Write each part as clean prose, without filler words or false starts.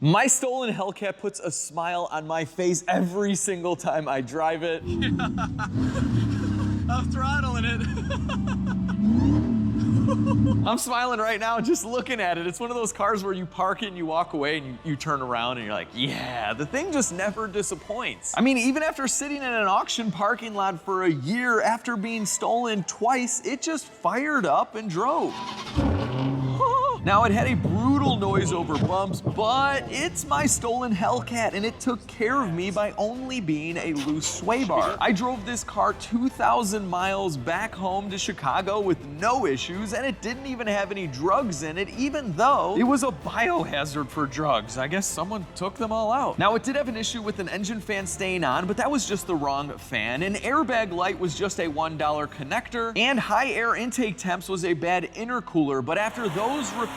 My stolen Hellcat puts a smile on my face every single time I drive it. Yeah. I'm throttling it. I'm smiling right now just looking at it. It's one of those cars where you park it and you walk away and you turn around and you're like, yeah, the thing just never disappoints. I mean, even after sitting in an auction parking lot for a year after being stolen twice, it just fired up and drove. Now, it had a brutal noise over bumps, but it's my stolen Hellcat, and it took care of me by only being a loose sway bar. I drove this car 2,000 miles back home to Chicago with no issues, and it didn't even have any drugs in it, even though it was a biohazard for drugs. I guess someone took them all out. Now, it did have an issue with an engine fan staying on, but that was just the wrong fan. An airbag light was just a $1 connector, and high air intake temps was a bad intercooler, but after those repairs,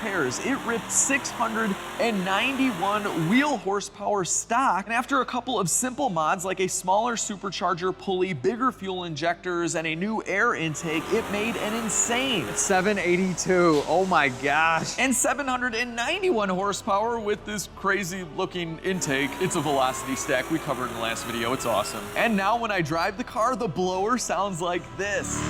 it ripped 691 wheel horsepower stock, and after a couple of simple mods like a smaller supercharger pulley, bigger fuel injectors, and a new air intake, it made an insane 782. Oh my gosh. And 791 horsepower with this crazy looking intake. It's a velocity stack we covered in the last video. It's awesome. And now when I drive the car, the blower sounds like this.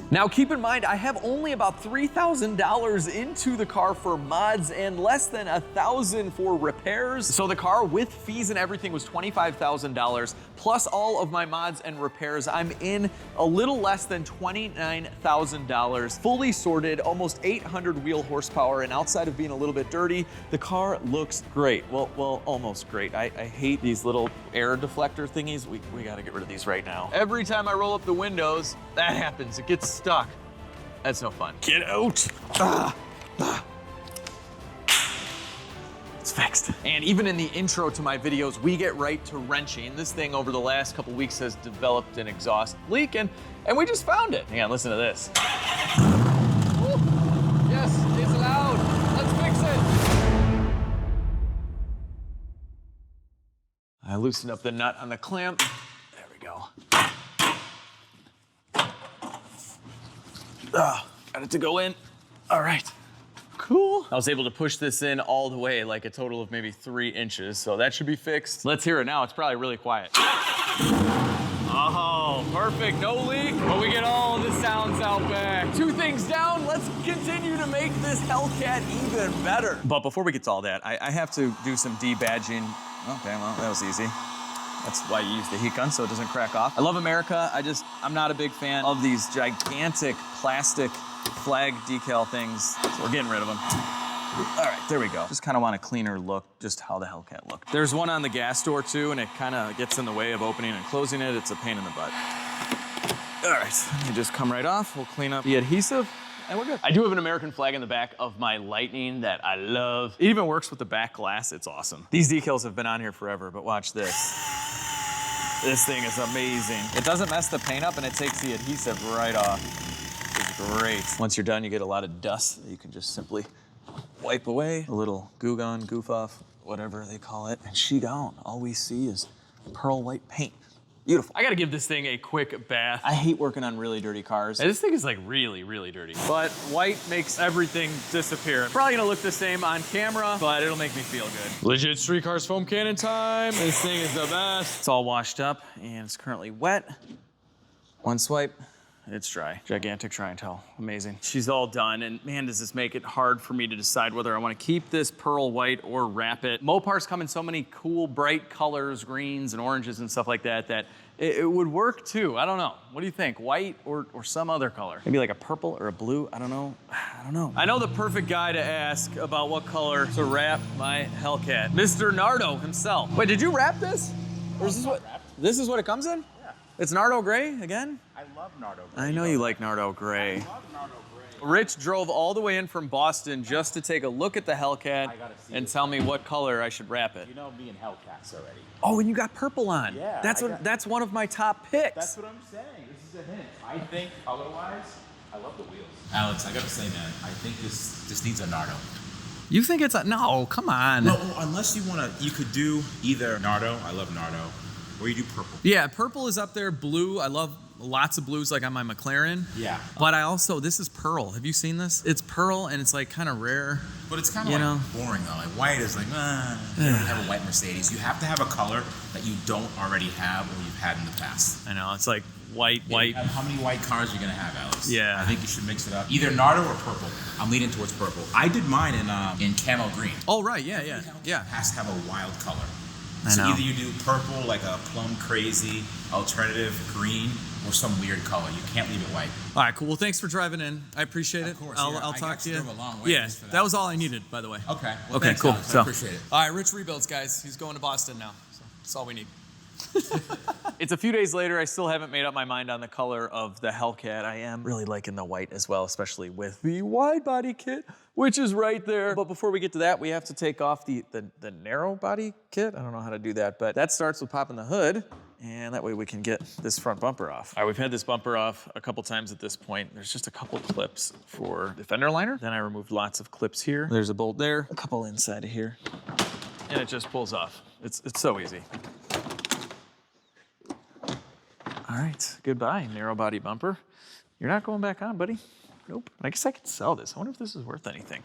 Now keep in mind, I have only about $3,000 into the car for mods and less than $1,000 for repairs. So the car with fees and everything was $25,000 plus all of my mods and repairs. I'm in a little less than $29,000, fully sorted, almost 800 wheel horsepower, and outside of being a little bit dirty, the car looks great. Well, almost great. I hate these little air deflector thingies. We gotta get rid of these right now. Every time I roll up the windows, that happens. It gets stuck. That's no fun. Get out. It's fixed. And even in the intro to my videos, we get right to wrenching. This thing over the last couple weeks has developed an exhaust leak, and we just found it. Hang on, listen to this. Ooh. Yes, it's loud. Let's fix it. I loosened up the nut on the clamp. There we go. Got it to go in. All right, cool. I was able to push this in all the way, like a total of maybe 3 inches, so that should be fixed. Let's hear it now. It's probably really quiet. Oh, perfect, no leak, but we get all the sounds out back. 2 things down, let's continue to make this Hellcat even better. But before we get to all that, I have to do some debadging. Okay, well, that was easy. That's why you use the heat gun, so it doesn't crack off. I love America. I'm not a big fan of these gigantic plastic flag decal things, so we're getting rid of them. All right, there we go. Just kind of want a cleaner look, just how the Hellcat looked. There's one on the gas door too, and it kind of gets in the way of opening and closing it. It's a pain in the butt. All right, you just come right off. We'll clean up the adhesive. And we're good. I do have an American flag in the back of my Lightning that I love. It even works with the back glass. It's awesome. These decals have been on here forever, but watch this. This thing is amazing. It doesn't mess the paint up, and it takes the adhesive right off. It's great. Once you're done, you get a lot of dust that you can just simply wipe away. A little goo gun, goof off, whatever they call it. And she gone. All we see is pearl white paint. Beautiful. I gotta give this thing a quick bath. I hate working on really dirty cars. This thing is like really, really dirty. But white makes everything disappear. Probably gonna look the same on camera, but it'll make me feel good. Legit Street Cars foam cannon time. This thing is the best. It's all washed up and it's currently wet. One swipe. It's dry. Gigantic try and tell. Amazing. She's all done, and man, does this make it hard for me to decide whether I want to keep this pearl white or wrap it. Mopars come in so many cool, bright colors, greens and oranges and stuff like that, that it would work too. I don't know. What do you think? White or some other color? Maybe like a purple or a blue? I don't know. I know the perfect guy to ask about what color to wrap my Hellcat. Mr. Nardo himself. Wait, did you wrap this? Or is this what? This is what it comes in? It's Nardo Gray again? I love Nardo Gray. I know you like Nardo Gray. I love Nardo Gray. Rich drove all the way in from Boston just to take a look at the Hellcat and tell me what color I should wrap it. You know me and Hellcats already. Oh, and you got purple on. Yeah. That's one of my top picks. That's what I'm saying. This is a hint. I think color-wise, I love the wheels. Alex, I gotta say, man, I think this needs a Nardo. You think it's a, no, come on. No, unless you could do either Nardo, I love Nardo, or you do purple. Yeah, purple is up there, blue, I love lots of blues like on my McLaren. Yeah. But I also, this is pearl. Have you seen this? It's pearl and it's like kind of rare. But it's kind of like boring though. Like white is like, you don't have a white Mercedes. You have to have a color that you don't already have or you've had in the past. I know, it's like white. How many white cars are you gonna have, Alex? Yeah. I think you should mix it up. Either Nardo or purple. I'm leaning towards purple. I did mine in camo green. Oh, right, yeah. It has to have a wild color. I So know. either you do purple, like a plum crazy alternative green, or some weird color. You can't leave it white. All right, cool. Well, thanks for driving in. I appreciate it. Of course, I'll I talk got to you. to drove a long way Yeah, just for that was all I needed, by the way. Okay. Well, Okay, thanks, cool. Alex. I appreciate it. All right, Rich rebuilds, guys. He's going to Boston now. So that's all we need. It's a few days later. I still haven't made up my mind on the color of the Hellcat. I am really liking the white as well, especially with the wide body kit, which is right there. But before we get to that, we have to take off the narrow body kit. I don't know how to do that, but that starts with popping the hood. And that way we can get this front bumper off. All right, we've had this bumper off a couple times at this point. There's just a couple clips for the fender liner. Then I removed lots of clips here. There's a bolt there, a couple inside of here. And it just pulls off. It's so easy. All right, goodbye, narrow body bumper. You're not going back on, buddy. Nope. I guess I could sell this. I wonder if this is worth anything.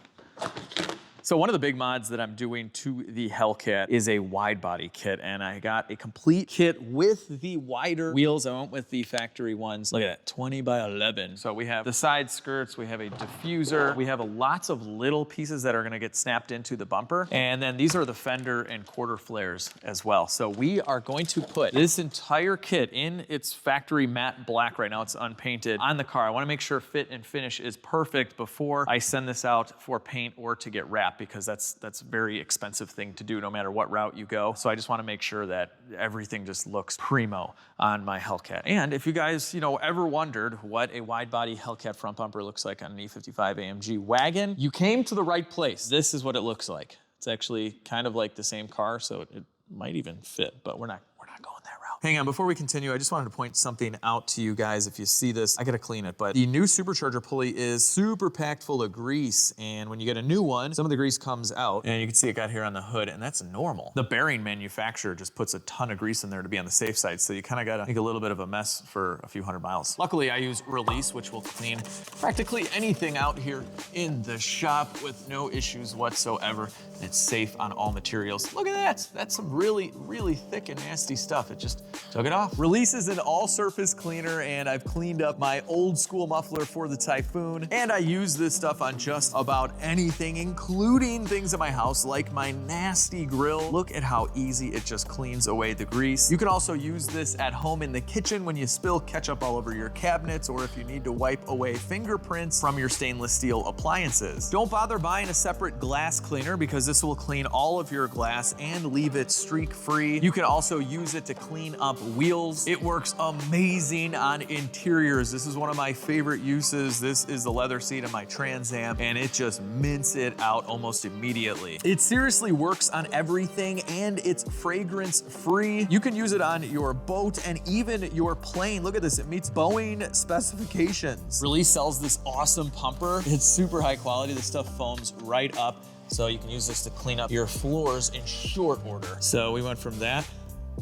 So one of the big mods that I'm doing to the Hellcat is a wide body kit, and I got a complete kit with the wider wheels. I went with the factory ones. Look at that, 20 by 11. So we have the side skirts, we have a diffuser, we have lots of little pieces that are gonna get snapped into the bumper, and then these are the fender and quarter flares as well. So we are going to put this entire kit in its factory matte black right now. It's unpainted on the car. I wanna make sure fit and finish is perfect before I send this out for paint or to get wrapped, because that's a very expensive thing to do no matter what route you go. So I just want to make sure that everything just looks primo on my Hellcat. And if you guys, ever wondered what a wide body Hellcat front bumper looks like on an E55 AMG wagon, you came to the right place. This is what it looks like. It's actually kind of like the same car, so it might even fit, but we're not going that route. Hang on, before we continue, I just wanted to point something out to you guys. If you see this, I gotta clean it, but the new supercharger pulley is super packed full of grease, and when you get a new one, some of the grease comes out, and you can see it got here on the hood, and that's normal. The bearing manufacturer just puts a ton of grease in there to be on the safe side, so you kinda gotta make a little bit of a mess for a few hundred miles. Luckily, I use Release, which will clean practically anything out here in the shop with no issues whatsoever. It's safe on all materials. Look at that. That's some really, really thick and nasty stuff. It just took it off. Release is an all-surface cleaner, and I've cleaned up my old school muffler for the Typhoon, and I use this stuff on just about anything, including things at my house like my nasty grill. Look at how easy it just cleans away the grease. You can also use this at home in the kitchen when you spill ketchup all over your cabinets, or if you need to wipe away fingerprints from your stainless steel appliances. Don't bother buying a separate glass cleaner, because this will clean all of your glass and leave it streak-free. You can also use it to clean up wheels. It works amazing on interiors. This is one of my favorite uses. This is the leather seat of my Trans Am, and it just mints it out almost immediately. It seriously works on everything, and it's fragrance-free. You can use it on your boat and even your plane. Look at this, it meets Boeing specifications. Release sells this awesome pumper. It's super high quality. This stuff foams right up, so you can use this to clean up your floors in short order. So we went from that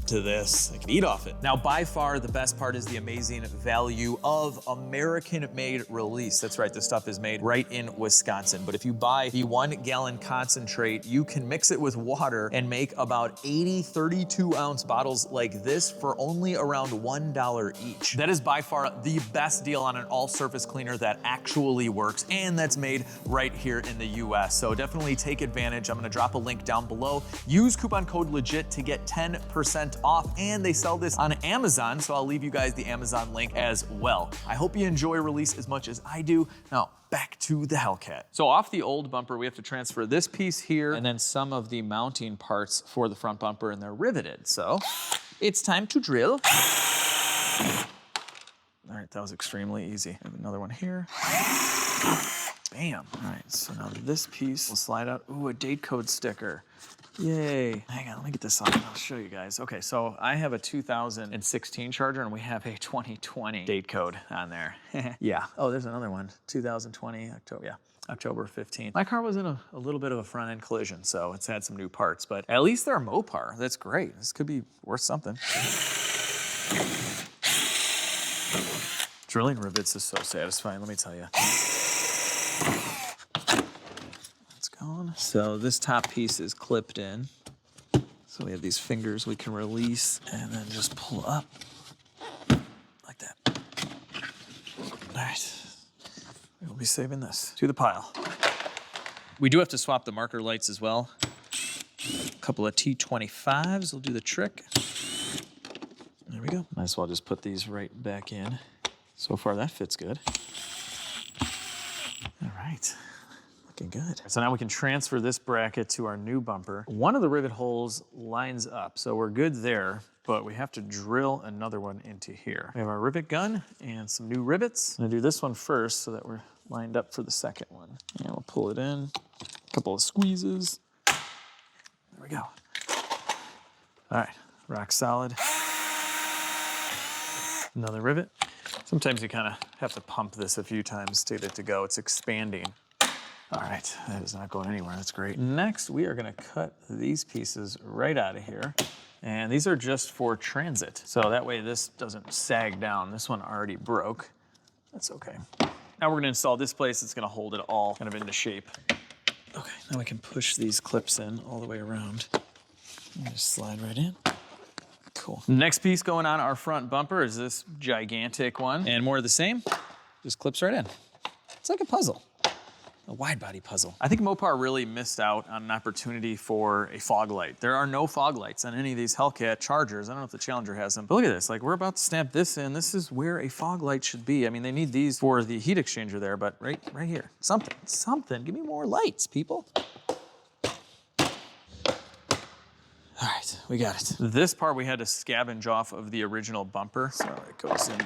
to this. I can eat off it. Now, by far, the best part is the amazing value of American-made Release. That's right, this stuff is made right in Wisconsin. But if you buy the 1-gallon concentrate, you can mix it with water and make about 80 32-ounce bottles like this for only around $1 each. That is by far the best deal on an all-surface cleaner that actually works, and that's made right here in the US. So definitely take advantage. I'm gonna drop a link down below. Use coupon code LEGIT to get 10% off, and they sell this on Amazon, so I'll leave you guys the Amazon link as well. I hope you enjoy Release as much as I do. Now, back to the Hellcat. So off the old bumper, we have to transfer this piece here, and then some of the mounting parts for the front bumper, and they're riveted. So it's time to drill. All right, that was extremely easy. I have another one here. Bam. All right, so now this piece will slide out. Ooh, a date code sticker. Yay. Hang on, let me get this on. I'll show you guys. Okay, so I have a 2016 Charger, and we have a 2020 date code on there. Yeah. Oh, there's another one. 2020, October, yeah. October 15th. My car was in a little bit of a front end collision, so it's had some new parts, but at least they're Mopar. That's great. This could be worth something. Drilling rivets is so satisfying, let me tell you. It's gone. So this top piece is clipped in. So we have these fingers we can release and then just pull up like that. All right, we'll be saving this to the pile. We do have to swap the marker lights as well. A couple of T25s will do the trick. There we go. Might as well just put these right back in. So far that fits good. All right, looking good. So now we can transfer this bracket to our new bumper. One of the rivet holes lines up, so we're good there, but we have to drill another one into here. We have our rivet gun and some new rivets. I'm gonna do this one first so that we're lined up for the second one. And we'll pull it in, a couple of squeezes. There we go. All right, rock solid. Another rivet. Sometimes you kind of have to pump this a few times to get it to go. It's expanding. All right, that is not going anywhere. That's great. Next, we are gonna cut these pieces right out of here. And these are just for transit. So that way this doesn't sag down. This one already broke. That's okay. Now we're gonna install this place. It's gonna hold it all kind of into shape. Okay, now we can push these clips in all the way around. And just slide right in. Cool. Next piece going on our front bumper is this gigantic one. And more of the same, just clips right in. It's like a puzzle, a wide body puzzle. I think Mopar really missed out on an opportunity for a fog light. There are no fog lights on any of these Hellcat Chargers. I don't know if the Challenger has them, but look at this. Like, we're about to snap this in. This is where a fog light should be. I mean, they need these for the heat exchanger there, but right here, something. Give me more lights, people. All right, we got it. This part we had to scavenge off of the original bumper. So it goes in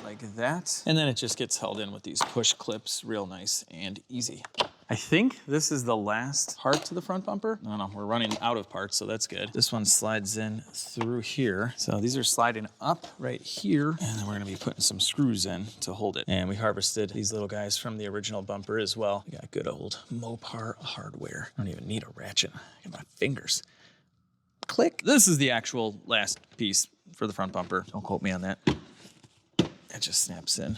like that. And then it just gets held in with these push clips, real nice and easy. I think this is the last part to the front bumper. No, we're running out of parts, so that's good. This one slides in through here. So these are sliding up right here. And then we're gonna be putting some screws in to hold it. And we harvested these little guys from the original bumper as well. We got good old Mopar hardware. I don't even need a ratchet. I got my fingers. Click. This is the actual last piece for the front bumper. Don't quote me on that. It just snaps in.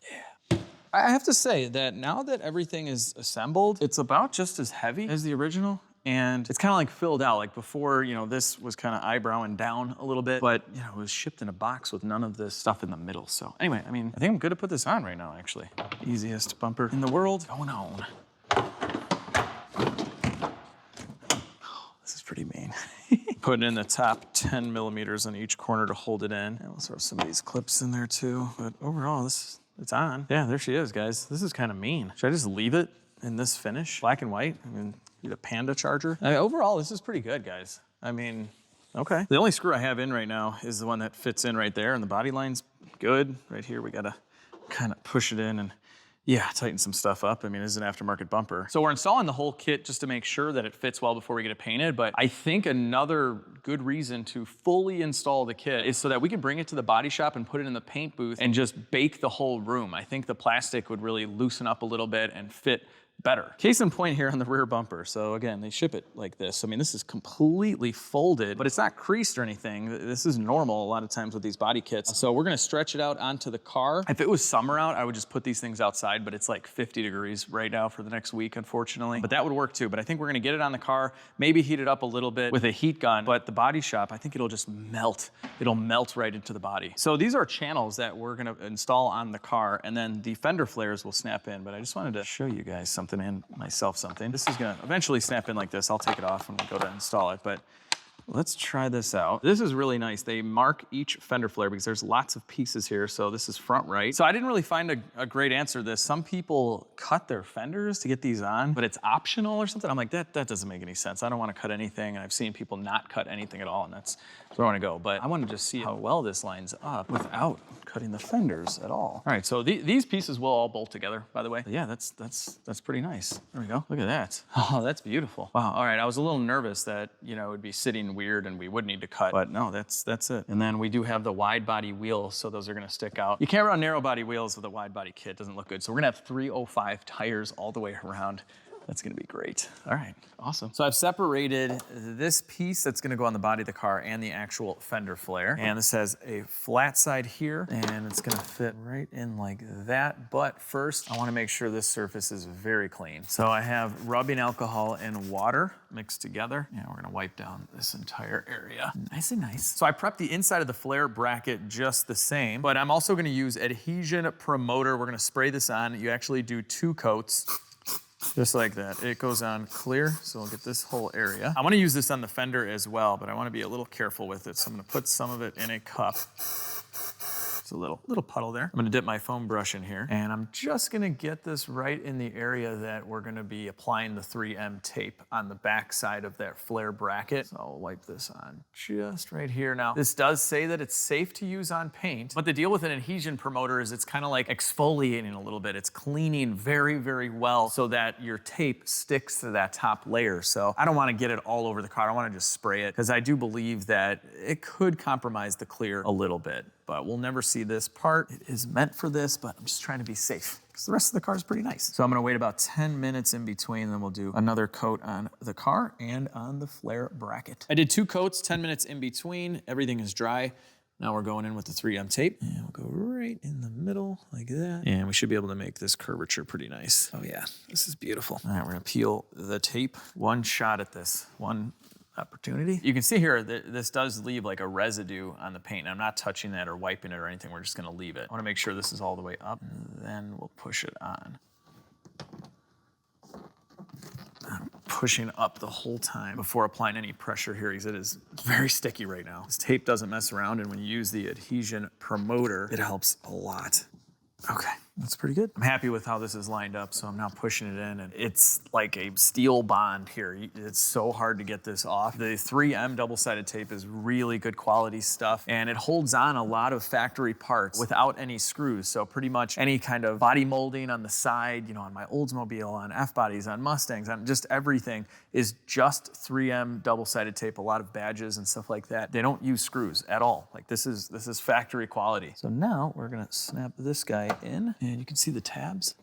Yeah. I have to say that now that everything is assembled, it's about just as heavy as the original. And it's kind of like filled out. Like before, you know, this was kind of eyebrowing down a little bit, but you know, it was shipped in a box with none of this stuff in the middle. So anyway, I mean, I think I'm good to put this on right now, actually. Easiest bumper in the world going on. Pretty mean. Putting in the top 10 millimeters on each corner to hold it in. And we'll throw some of these clips in there too. But overall, it's on. Yeah, there she is, guys. This is kind of mean. Should I just leave it in this finish? Black and white? I mean, get a Panda Charger. I mean, overall, this is pretty good, guys. I mean, okay. The only screw I have in right now is the one that fits in right there, and the body line's good. Right here, we gotta kind of push it in and yeah, tighten some stuff up. I mean, it's an aftermarket bumper. So we're installing the whole kit just to make sure that it fits well before we get it painted. But I think another good reason to fully install the kit is so that we can bring it to the body shop and put it in the paint booth and just bake the whole room. I think the plastic would really loosen up a little bit and fit better. Case in point here on the rear bumper. So again, they ship it like this. I mean, this is completely folded, but it's not creased or anything. This is normal a lot of times with these body kits. So we're gonna stretch it out onto the car. If it was summer out, I would just put these things outside, but it's like 50 degrees right now for the next week, unfortunately. But that would work too. But I think we're gonna get it on the car, maybe heat it up a little bit with a heat gun, but the body shop, I think it'll just melt. It'll melt right into the body. So these are channels that we're gonna install on the car, and then the fender flares will snap in. But I just wanted to show you guys something and myself something. This is gonna eventually snap in like this. I'll take it off when we go to install it, but let's try this out. This is really nice. They mark each fender flare because there's lots of pieces here. So this is front right. So I didn't really find a great answer to this. Some people cut their fenders to get these on, but it's optional or something. I'm like, that doesn't make any sense. I don't want to cut anything. And I've seen people not cut anything at all, and that's where I want to go. But I want to just see how well this lines up without cutting the fenders at all. All right, so these pieces will all bolt together, by the way. But yeah, that's pretty nice. There we go. Look at that. Oh, that's beautiful. Wow. All right, I was a little nervous that, you know, it would be sitting weird and we would need to cut, but no, that's it. And then we do have the wide body wheels, so those are gonna stick out. You can't run narrow body wheels with a wide body kit. It doesn't look good. So we're gonna have 305 tires all the way around. That's gonna be great. All right, awesome. So I've separated this piece that's gonna go on the body of the car and the actual fender flare. And this has a flat side here, and it's gonna fit right in like that. But first, I wanna make sure this surface is very clean. So I have rubbing alcohol and water mixed together. And we're gonna wipe down this entire area. Nice and nice. So I prepped the inside of the flare bracket just the same, but I'm also gonna use adhesion promoter. We're gonna spray this on. You actually do 2 coats. Just like that. It goes on clear, so we'll get this whole area. I wanna use this on the fender as well, but I wanna be a little careful with it, so I'm gonna put some of it in a cup. It's a little puddle there. I'm gonna dip my foam brush in here, and I'm just gonna get this right in the area that we're gonna be applying the 3M tape on the back side of that flare bracket. So I'll wipe this on just right here. Now, this does say that it's safe to use on paint, but the deal with an adhesion promoter is it's kind of like exfoliating a little bit. It's cleaning very, very well so that your tape sticks to that top layer. So I don't wanna get it all over the car. I wanna just spray it, because I do believe that it could compromise the clear a little bit. But we'll never see this part. It is meant for this, but I'm just trying to be safe, because the rest of the car is pretty nice. So I'm gonna wait about 10 minutes in between, then we'll do another coat on the car and on the flare bracket. I did 2 coats, 10 minutes in between. Everything is dry. Now we're going in with the 3M tape, and we'll go right in the middle like that. And we should be able to make this curvature pretty nice. Oh yeah, this is beautiful. All right, we're gonna peel the tape. One shot at this, one opportunity. You can see here that this does leave like a residue on the paint. I'm not touching that or wiping it or anything. We're just gonna leave it. I wanna make sure this is all the way up, and then we'll push it on. I'm pushing up the whole time before applying any pressure here, because it is very sticky right now. This tape doesn't mess around, and when you use the adhesion promoter, it helps a lot. Okay, that's pretty good. I'm happy with how this is lined up, so I'm now pushing it in, and it's like a steel bond here. It's so hard to get this off. The 3M double-sided tape is really good quality stuff, and it holds on a lot of factory parts without any screws. So pretty much any kind of body molding on the side, you know, on my Oldsmobile, on F-bodies, on Mustangs, on just everything is just 3M double-sided tape. A lot of badges and stuff like that, they don't use screws at all. Like this is factory quality. So now we're gonna snap this guy in, and you can see the tabs.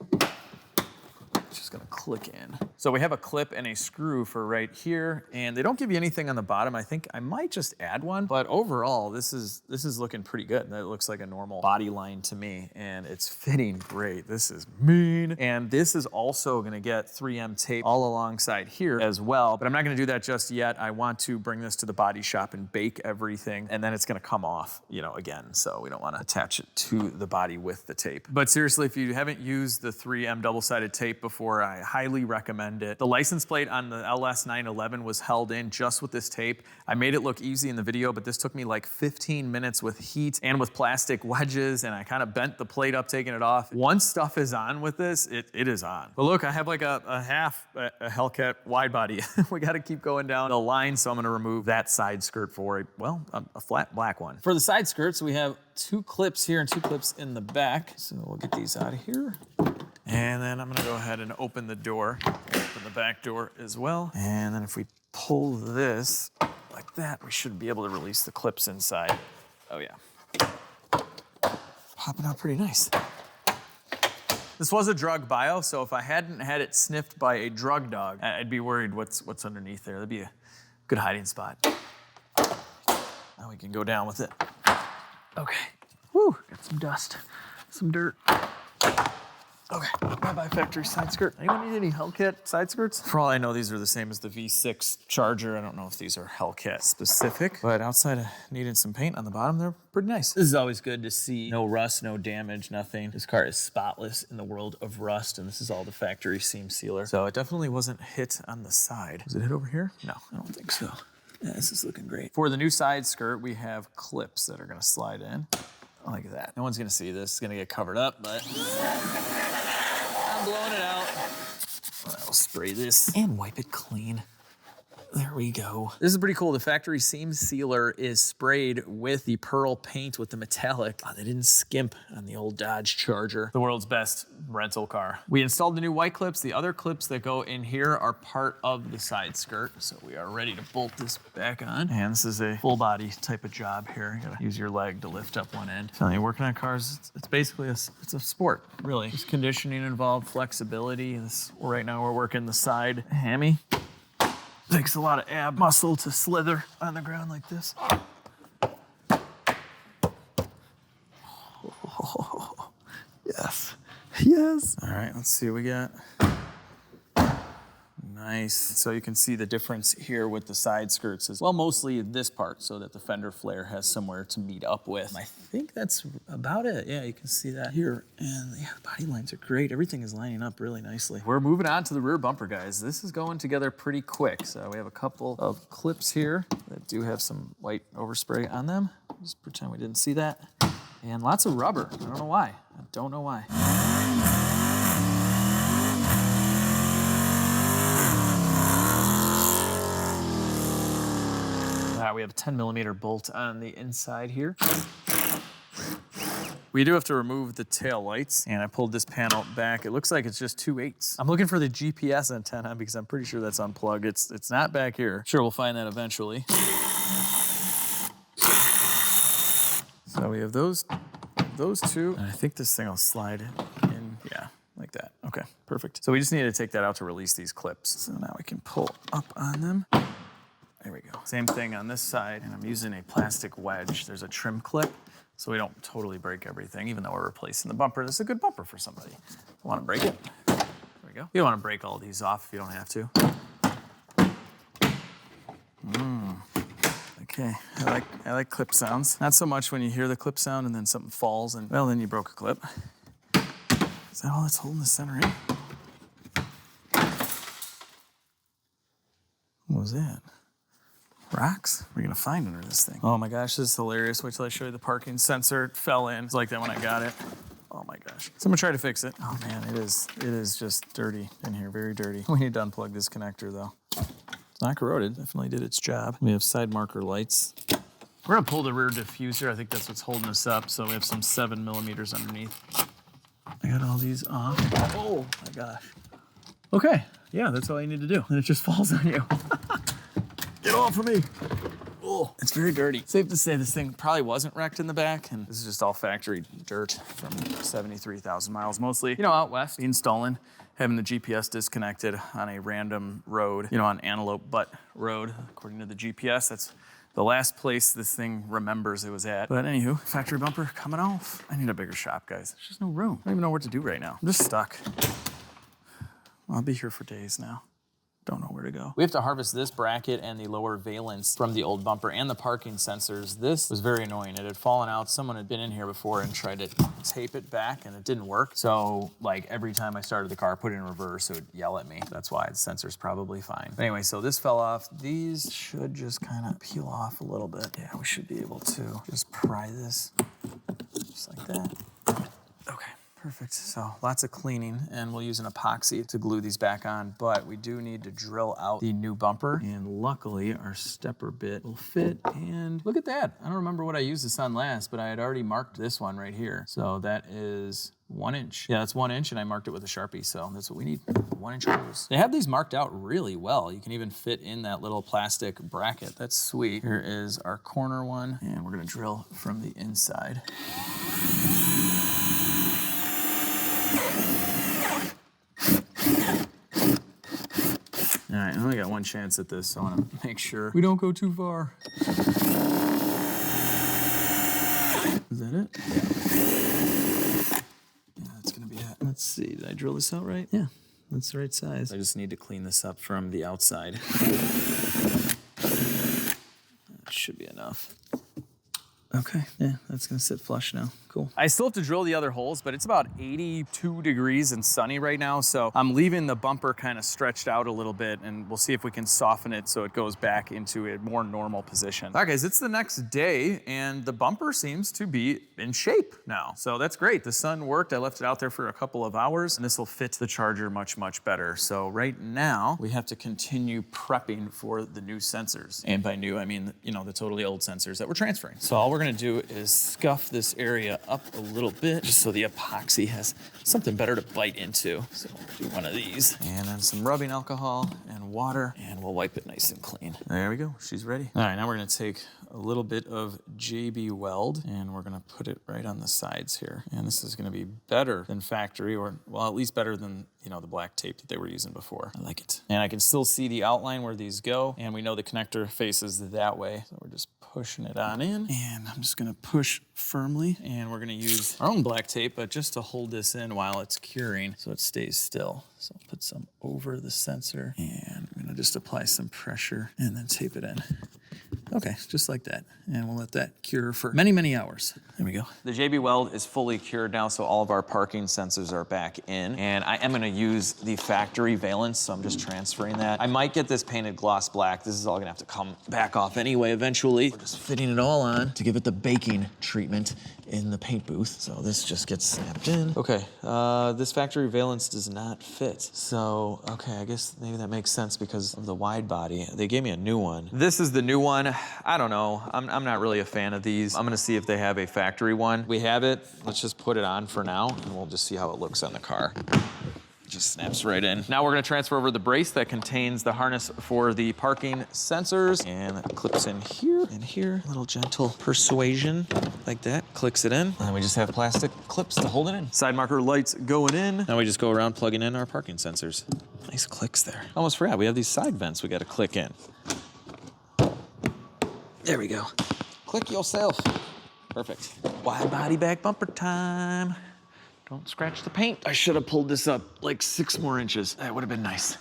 It's just gonna click in. So we have a clip and a screw for right here, and they don't give you anything on the bottom. I think I might just add one, but overall, this is looking pretty good. That looks like a normal body line to me, and it's fitting great. This is mean. And this is also gonna get 3M tape all alongside here as well, but I'm not gonna do that just yet. I want to bring this to the body shop and bake everything, and then it's gonna come off, you know, again. So we don't wanna attach it to the body with the tape. But seriously, if you haven't used the 3M double-sided tape before, I highly recommend it. The license plate on the LS 911 was held in just with this tape. I made it look easy in the video, but this took me like 15 minutes with heat and with plastic wedges, and I kind of bent the plate up, taking it off. Once stuff is on with this, it is on. But look, I have like a Hellcat wide body. We gotta keep going down the line, so I'm gonna remove that side skirt for a flat black one. For the side skirts, we have 2 clips here and 2 clips in the back. So we'll get these out of here. And then I'm gonna go ahead and open the door, open the back door as well. And then if we pull this like that, we should be able to release the clips inside. Oh yeah. Popping out pretty nice. This was a drug bio, so if I hadn't had it sniffed by a drug dog, I'd be worried what's underneath there. That'd be a good hiding spot. Now we can go down with it. Okay. Woo, got some dust, some dirt. Okay, bye-bye factory side skirt. Anyone need any Hellcat side skirts? For all I know, these are the same as the V6 Charger. I don't know if these are Hellcat specific, but outside of needing some paint on the bottom, they're pretty nice. This is always good to see. No rust, no damage, nothing. This car is spotless in the world of rust, and this is all the factory seam sealer. So it definitely wasn't hit on the side. Was it hit over here? No, I don't think so. Yeah, this is looking great. For the new side skirt, we have clips that are gonna slide in. Like that. No one's gonna see this. It's gonna get covered up, but I'm blowing it out. I'll spray this and wipe it clean. There we go. This is pretty cool. The factory seam sealer is sprayed with the pearl paint with the metallic. Oh, they didn't skimp on the old Dodge Charger. The world's best rental car. We installed the new white clips. The other clips that go in here are part of the side skirt. So we are ready to bolt this back on. And this is a full body type of job here. You gotta use your leg to lift up one end. So you're working on cars, it's basically it's a sport, really. There's conditioning involved, flexibility. Right now we're working the side hammy. Takes a lot of ab muscle to slither on the ground like this. Oh, yes. Yes. All right, let's see what we got. Nice. So you can see the difference here with the side skirts as well, mostly this part so that the fender flare has somewhere to meet up with. I think that's about it. Yeah, you can see that here. And yeah, the body lines are great. Everything is lining up really nicely. We're moving on to the rear bumper, guys. This is going together pretty quick. So we have a couple of clips here that do have some white overspray on them. Just pretend we didn't see that. And lots of rubber. I don't know why. I don't know why. We have a 10mm bolt on the inside here. We do have to remove the tail lights, and I pulled this panel back. It looks like it's just 2/8. I'm looking for the GPS antenna because I'm pretty sure that's unplugged. It's not back here. Sure, we'll find that eventually. So we have those two, and I think this thing will slide in, yeah, like that. Okay, perfect. So we just need to take that out to release these clips. So now we can pull up on them. There we go. Same thing on this side, and I'm using a plastic wedge. There's a trim clip, so we don't totally break everything, even though we're replacing the bumper. This is a good bumper for somebody. Want to break it? There we go. You don't want to break all these off if you don't have to. Okay, I like clip sounds. Not so much when you hear the clip sound and then something falls and, well, then you broke a clip. Is that all that's holding the center in? What was that? Rocks? What are you gonna find under this thing? Oh my gosh, this is hilarious. Wait till I show you the parking sensor. It fell in. It's like that when I got it. Oh my gosh. So I'm gonna try to fix it. Oh man, it is just dirty in here, very dirty. We need to unplug this connector though. It's not corroded, definitely did its job. We have side marker lights. We're gonna pull the rear diffuser. I think that's what's holding us up. So we have some 7mm underneath. I got all these off. Oh my gosh. Okay, yeah, that's all you need to do. And it just falls on you. Get off of me. Oh, it's very dirty. Safe to say this thing probably wasn't wrecked in the back, and this is just all factory dirt from 73,000 miles, mostly, out west, being stolen, having the GPS disconnected on a random road, on Antelope Butte Road, according to the GPS. That's the last place this thing remembers it was at. But anywho, factory bumper coming off. I need a bigger shop, guys. There's just no room. I don't even know what to do right now. I'm just stuck. I'll be here for days now. Don't know where to go. We have to harvest this bracket and the lower valence from the old bumper and the parking sensors. This was very annoying. It had fallen out. Someone had been in here before and tried to tape it back and it didn't work. So every time I started the car, I put it in reverse, it would yell at me. That's why the sensor's probably fine. But anyway, so this fell off. These should just kind of peel off a little bit. Yeah, we should be able to just pry this just like that. Okay. Perfect. So lots of cleaning, and we'll use an epoxy to glue these back on, but we do need to drill out the new bumper, and luckily our stepper bit will fit, and look at that. I don't remember what I used this on last, but I had already marked this one right here. So that is 1 inch. Yeah, that's 1 inch, and I marked it with a Sharpie, so that's what we need, 1 inch holes. They have these marked out really well. You can even fit in that little plastic bracket. That's sweet. Here is our corner one, and we're gonna drill from the inside. All right, I only got one chance at this, so I want to make sure we don't go too far. Is that it? Yeah, that's gonna be it. Let's see, did I drill this out right? Yeah, that's the right size. I just need to clean this up from the outside. That should be enough. Okay, yeah, that's gonna sit flush now. cool. I still have to drill the other holes, but it's about 82 degrees and sunny right now, so I'm leaving the bumper kind of stretched out a little bit, and we'll see if we can soften it so it goes back into a more normal position. All right, guys, it's the next day, and the bumper seems to be in shape now, so that's great. The sun worked. I left it out there for a couple of hours, and this will fit the Charger much, much better. So right now, we have to continue prepping for the new sensors. And by new, I mean, you know, the totally old sensors that we're transferring. So all we're gonna do is scuff this area up a little bit just so the epoxy has something better to bite into. So we'll do one of these and then some rubbing alcohol and water, and we'll wipe it nice and clean. There we go, she's ready. All right, now we're gonna take a little bit of JB Weld and we're gonna put it right on the sides here. And this is gonna be better than factory, or well, at least better than, you know, the black tape that they were using before. I like it. And I can still see the outline where these go, and we know the connector faces that way. So we're just pushing it on in, and I'm just gonna push firmly, and we're gonna use our own black tape, but just to hold this in while it's curing so it stays still. So I'll put some over the sensor, and I'm gonna just apply some pressure and then tape it in. Okay, just like that. And we'll let that cure for many, many hours. There we go. The JB Weld is fully cured now, so all of our parking sensors are back in. And I am gonna use the factory valence, so I'm just transferring that. I might get this painted gloss black. This is all gonna have to come back off anyway eventually. We're just fitting it all on to give it the baking treatment in the paint booth. So this just gets snapped in. Okay, this factory valence does not fit. So, okay, I guess maybe that makes sense because of the wide body. They gave me a new one. This is the new one. I don't know, I'm not really a fan of these. I'm gonna see if they have a factory one. We have it, let's just put it on for now, and we'll just see how it looks on the car. Just snaps right in. Now we're gonna transfer over the brace that contains the harness for the parking sensors, and it clips in here and here. A little gentle persuasion like that, clicks it in. And we just have plastic clips to hold it in. Side marker lights going in. Now we just go around plugging in our parking sensors. Nice clicks there. Almost forgot, we have these side vents we gotta click in. There we go. Click yourself. Perfect. Wide body back bumper time. Don't scratch the paint. I should have pulled this up like 6 more inches. That would have been nice.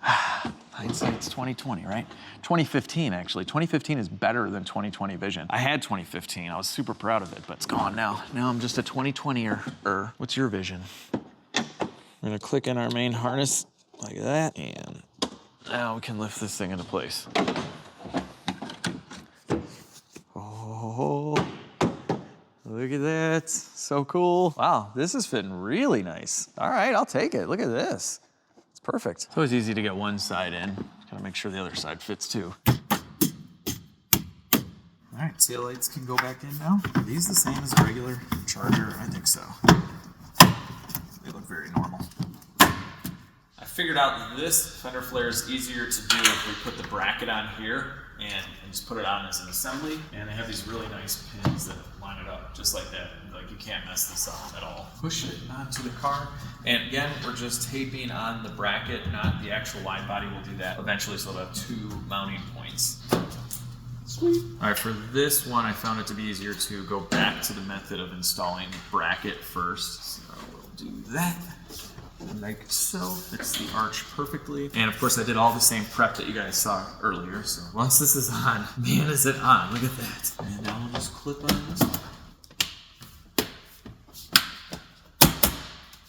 Hindsight's 2020, right? 2015, actually. 2015 is better than 2020 vision. I had 2015. I was super proud of it, but it's gone now. Now I'm just a 2020-er. What's your vision? We're gonna click in our main harness like that, and now we can lift this thing into place. Oh, look at that. So cool. Wow, this is fitting really nice. All right, I'll take it. Look at this. It's perfect. It's always easy to get one side in. Gotta make sure the other side fits too. All right, tail lights can go back in now. Are these the same as a regular Charger? I think so. They look very normal. I figured out that this fender flare is easier to do if we put the bracket on here and just put it on as an assembly. And they have these really nice pins that line it up just like that. Like, you can't mess this up at all. Push it onto the car. And again, we're just taping on the bracket, not the actual wide body. We'll do that eventually, so we'll have 2 mounting points. Sweet. All right, for this one, I found it to be easier to go back to the method of installing the bracket first. So we'll do that. Like so, fits the arch perfectly. And of course I did all the same prep that you guys saw earlier. So once this is on, man is it on, look at that. And now we'll just clip on this one.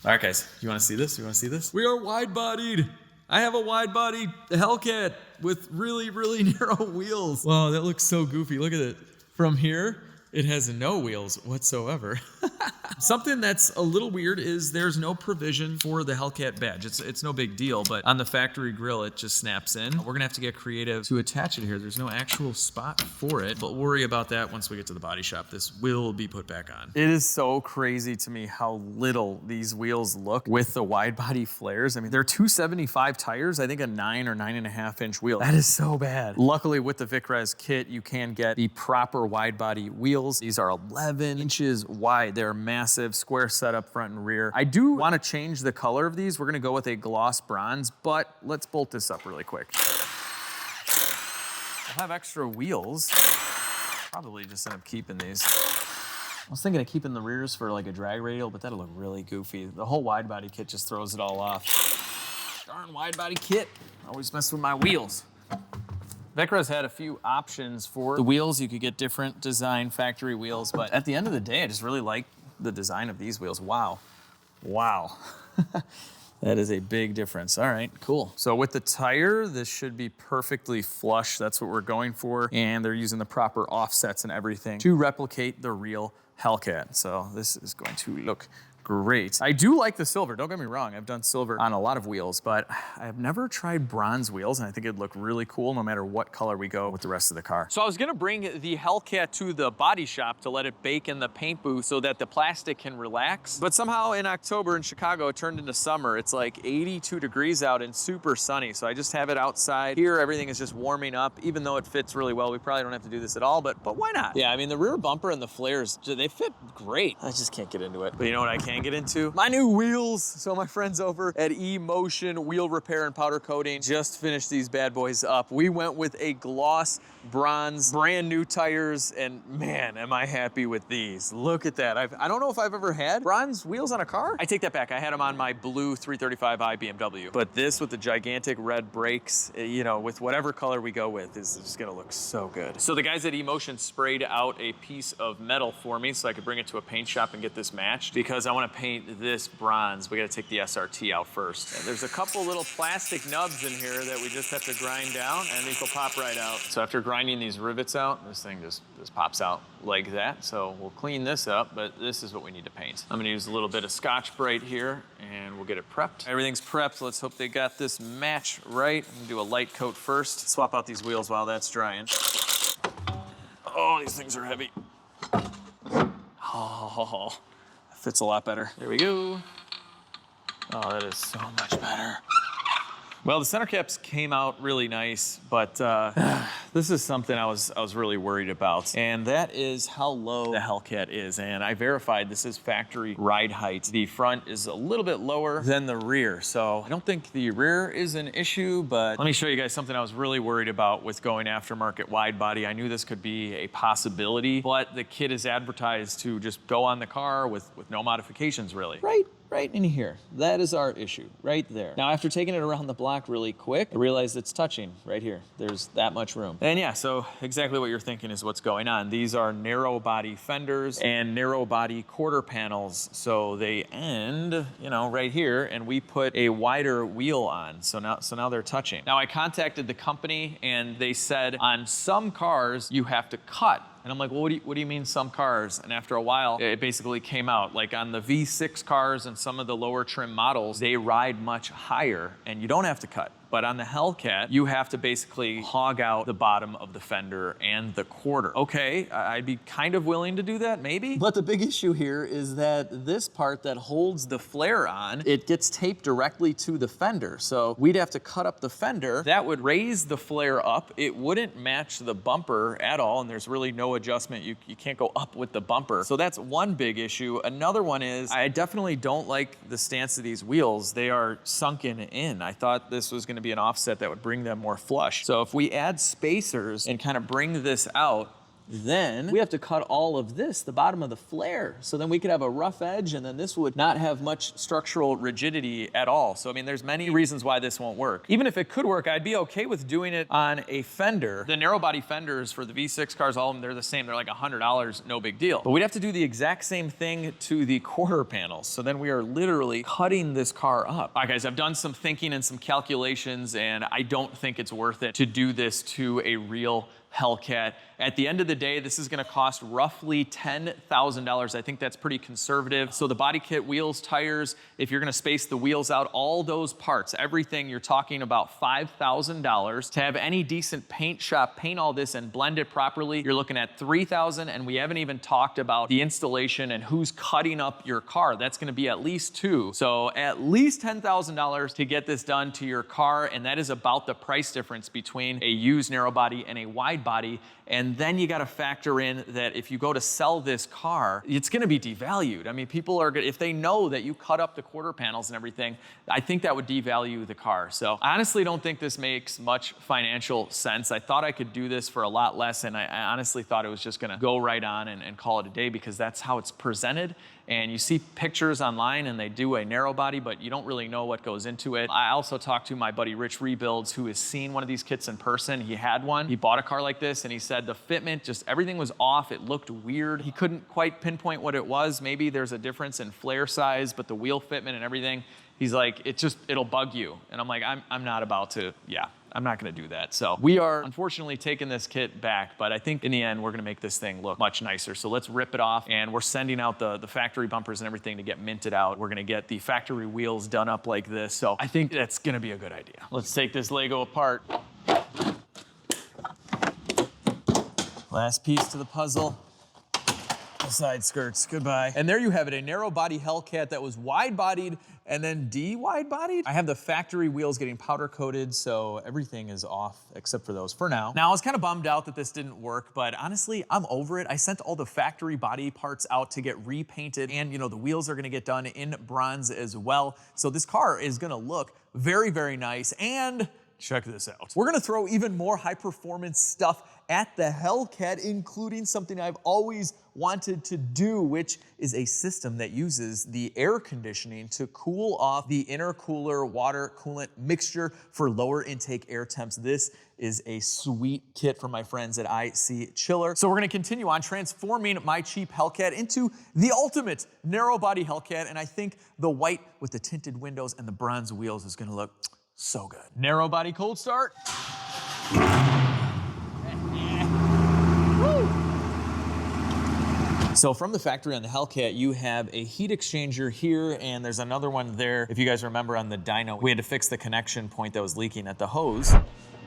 All right guys, you wanna see this? You wanna see this? We are wide bodied. I have a wide body Hellcat with really, really narrow wheels. Wow, that looks so goofy, look at it. From here, it has no wheels whatsoever. Something that's a little weird is there's no provision for the Hellcat badge. It's no big deal, but on the factory grill, it just snaps in. We're gonna have to get creative to attach it here. There's no actual spot for it, but we'll worry about that once we get to the body shop. This will be put back on. It is so crazy to me how little these wheels look with the wide body flares. I mean, they're 275 tires, I think a 9 or 9.5 inch wheel. That is so bad. Luckily with the VicRez kit, you can get the proper wide body wheels. These are 11 inches wide. They're massive, square setup front and rear. I do want to change the color of these. We're gonna go with a gloss bronze, but let's bolt this up really quick. I'll have extra wheels. Probably just end up keeping these. I was thinking of keeping the rears for like a drag radial, but that'll look really goofy. The whole wide body kit just throws it all off. Darn wide body kit. Always mess with my wheels. Vecra's had a few options for the wheels. You could get different design factory wheels, but at the end of the day, I just really like the design of these wheels. Wow. Wow. That is a big difference. All right, cool. So with the tire, this should be perfectly flush. That's what we're going for. And they're using the proper offsets and everything to replicate the real Hellcat. So this is going to look great. I do like the silver, don't get me wrong. I've done silver on a lot of wheels, but I've never tried bronze wheels, and I think it'd look really cool no matter what color we go with the rest of the car. So I was gonna bring the Hellcat to the body shop to let it bake in the paint booth so that the plastic can relax. But somehow in October in Chicago, it turned into summer. It's like 82 degrees out and super sunny. So I just have it outside. Here, everything is just warming up, even though it fits really well. We probably don't have to do this at all, but why not? Yeah, I mean, the rear bumper and the flares, they fit great. I just can't get into it. But you know what I can get into? My new wheels. So my friends over at E-Motion Wheel Repair and Powder Coating just finished these bad boys up. We went with a gloss bronze, brand new tires, and man, am I happy with these. Look at that. I don't know if I've ever had bronze wheels on a car. I take that back. I had them on my blue 335i BMW. But this with the gigantic red brakes, you know, with whatever color we go with, is just gonna look so good. So the guys at E-Motion sprayed out a piece of metal for me so I could bring it to a paint shop and get this matched, because I want to paint this bronze. We got to take the SRT out first. And there's a couple little plastic nubs in here that we just have to grind down, and these will pop right out. So after grinding these rivets out, this thing just pops out like that. So we'll clean this up, but this is what we need to paint. I'm gonna use a little bit of Scotch-Brite here, and we'll get it prepped. Everything's prepped. Let's hope they got this match right. I'm gonna do a light coat first. Swap out these wheels while that's drying. Oh, these things are heavy. Oh, fits a lot better. There we go. Oh, that is so much better. Well, the center caps came out really nice, but this is something I was really worried about, and that is how low the Hellcat is. And I verified this is factory ride height. The front is a little bit lower than the rear, so I don't think the rear is an issue, but let me show you guys something I was really worried about with going aftermarket wide body. I knew this could be a possibility, but the kit is advertised to just go on the car with no modifications, really. Right in here. That is our issue, right there. Now, after taking it around the block really quick, I realized it's touching right here. There's that much room. And yeah, so exactly what you're thinking is what's going on. These are narrow body fenders and narrow body quarter panels. So they end, you know, right here, and we put a wider wheel on. So now they're touching. Now I contacted the company and they said on some cars you have to cut. And I'm like, well, what do you mean some cars? And after a while, it basically came out. Like on the V6 cars and some of the lower trim models, they ride much higher and you don't have to cut. But on the Hellcat, you have to basically hog out the bottom of the fender and the quarter. Okay, I'd be kind of willing to do that, maybe. But the big issue here is that this part that holds the flare on, it gets taped directly to the fender. So we'd have to cut up the fender. That would raise the flare up. It wouldn't match the bumper at all, and there's really no adjustment. You can't go up with the bumper. So that's one big issue. Another one is I definitely don't like the stance of these wheels. They are sunken in. I thought this was gonna be an offset that would bring them more flush. So if we add spacers and kind of bring this out, then we have to cut all of this, the bottom of the flare. So then we could have a rough edge, and then this would not have much structural rigidity at all. So I mean, there's many reasons why this won't work. Even if it could work, I'd be okay with doing it on a fender. The narrow body fenders for the V6 cars, all of them, they're the same. They're like $100, no big deal. But we'd have to do the exact same thing to the quarter panels. So then we are literally cutting this car up. All right, guys, I've done some thinking and some calculations, and I don't think it's worth it to do this to a real Hellcat. At the end of the day, this is gonna cost roughly $10,000. I think that's pretty conservative. So the body kit, wheels, tires, if you're gonna space the wheels out, all those parts, everything, you're talking about $5,000. To have any decent paint shop paint all this and blend it properly, you're looking at $3,000, and we haven't even talked about the installation and who's cutting up your car. That's gonna be at least $2,000. So at least $10,000 to get this done to your car, and that is about the price difference between a used narrow body and a wide body. And then you got to factor in that if you go to sell this car, it's going to be devalued. I mean, people are, if they know that you cut up the quarter panels and everything, I think that would devalue the car. So I honestly don't think this makes much financial sense. I thought I could do this for a lot less, and I honestly thought it was just going to go right on and call it a day, because that's how it's presented. And you see pictures online and they do a narrow body, but you don't really know what goes into it. I also talked to my buddy Rich Rebuilds, who has seen one of these kits in person. He had one. He bought a car like this and he said the fitment, just everything was off. It looked weird. He couldn't quite pinpoint what it was. Maybe there's a difference in flare size, but the wheel fitment and everything, he's like, it'll bug you. And I'm like, I'm not about to, I'm not gonna do that. So we are unfortunately taking this kit back, but I think in the end, we're gonna make this thing look much nicer. So let's rip it off, and we're sending out the factory bumpers and everything to get minted out. We're gonna get the factory wheels done up like this. So I think that's gonna be a good idea. Let's take this Lego apart. Last piece to the puzzle. The side skirts, goodbye. And there you have it, a narrow body Hellcat that was wide bodied and then de-wide bodied. I have the factory wheels getting powder coated, so everything is off except for those for now. Now, I was kind of bummed out that this didn't work, but honestly, I'm over it. I sent all the factory body parts out to get repainted, and the wheels are gonna get done in bronze as well. So this car is gonna look very, very nice, and check this out. We're gonna throw even more high performance stuff at the Hellcat, including something I've always wanted to do, which is a system that uses the air conditioning to cool off the intercooler water coolant mixture for lower intake air temps. This is a sweet kit from my friends at IC Chiller. So we're gonna continue on transforming my cheap Hellcat into the ultimate narrow body Hellcat, and I think the white with the tinted windows and the bronze wheels is gonna look so good. Narrow body cold start. So from the factory on the Hellcat, you have a heat exchanger here, and there's another one there. If you guys remember on the dyno, we had to fix the connection point that was leaking at the hose.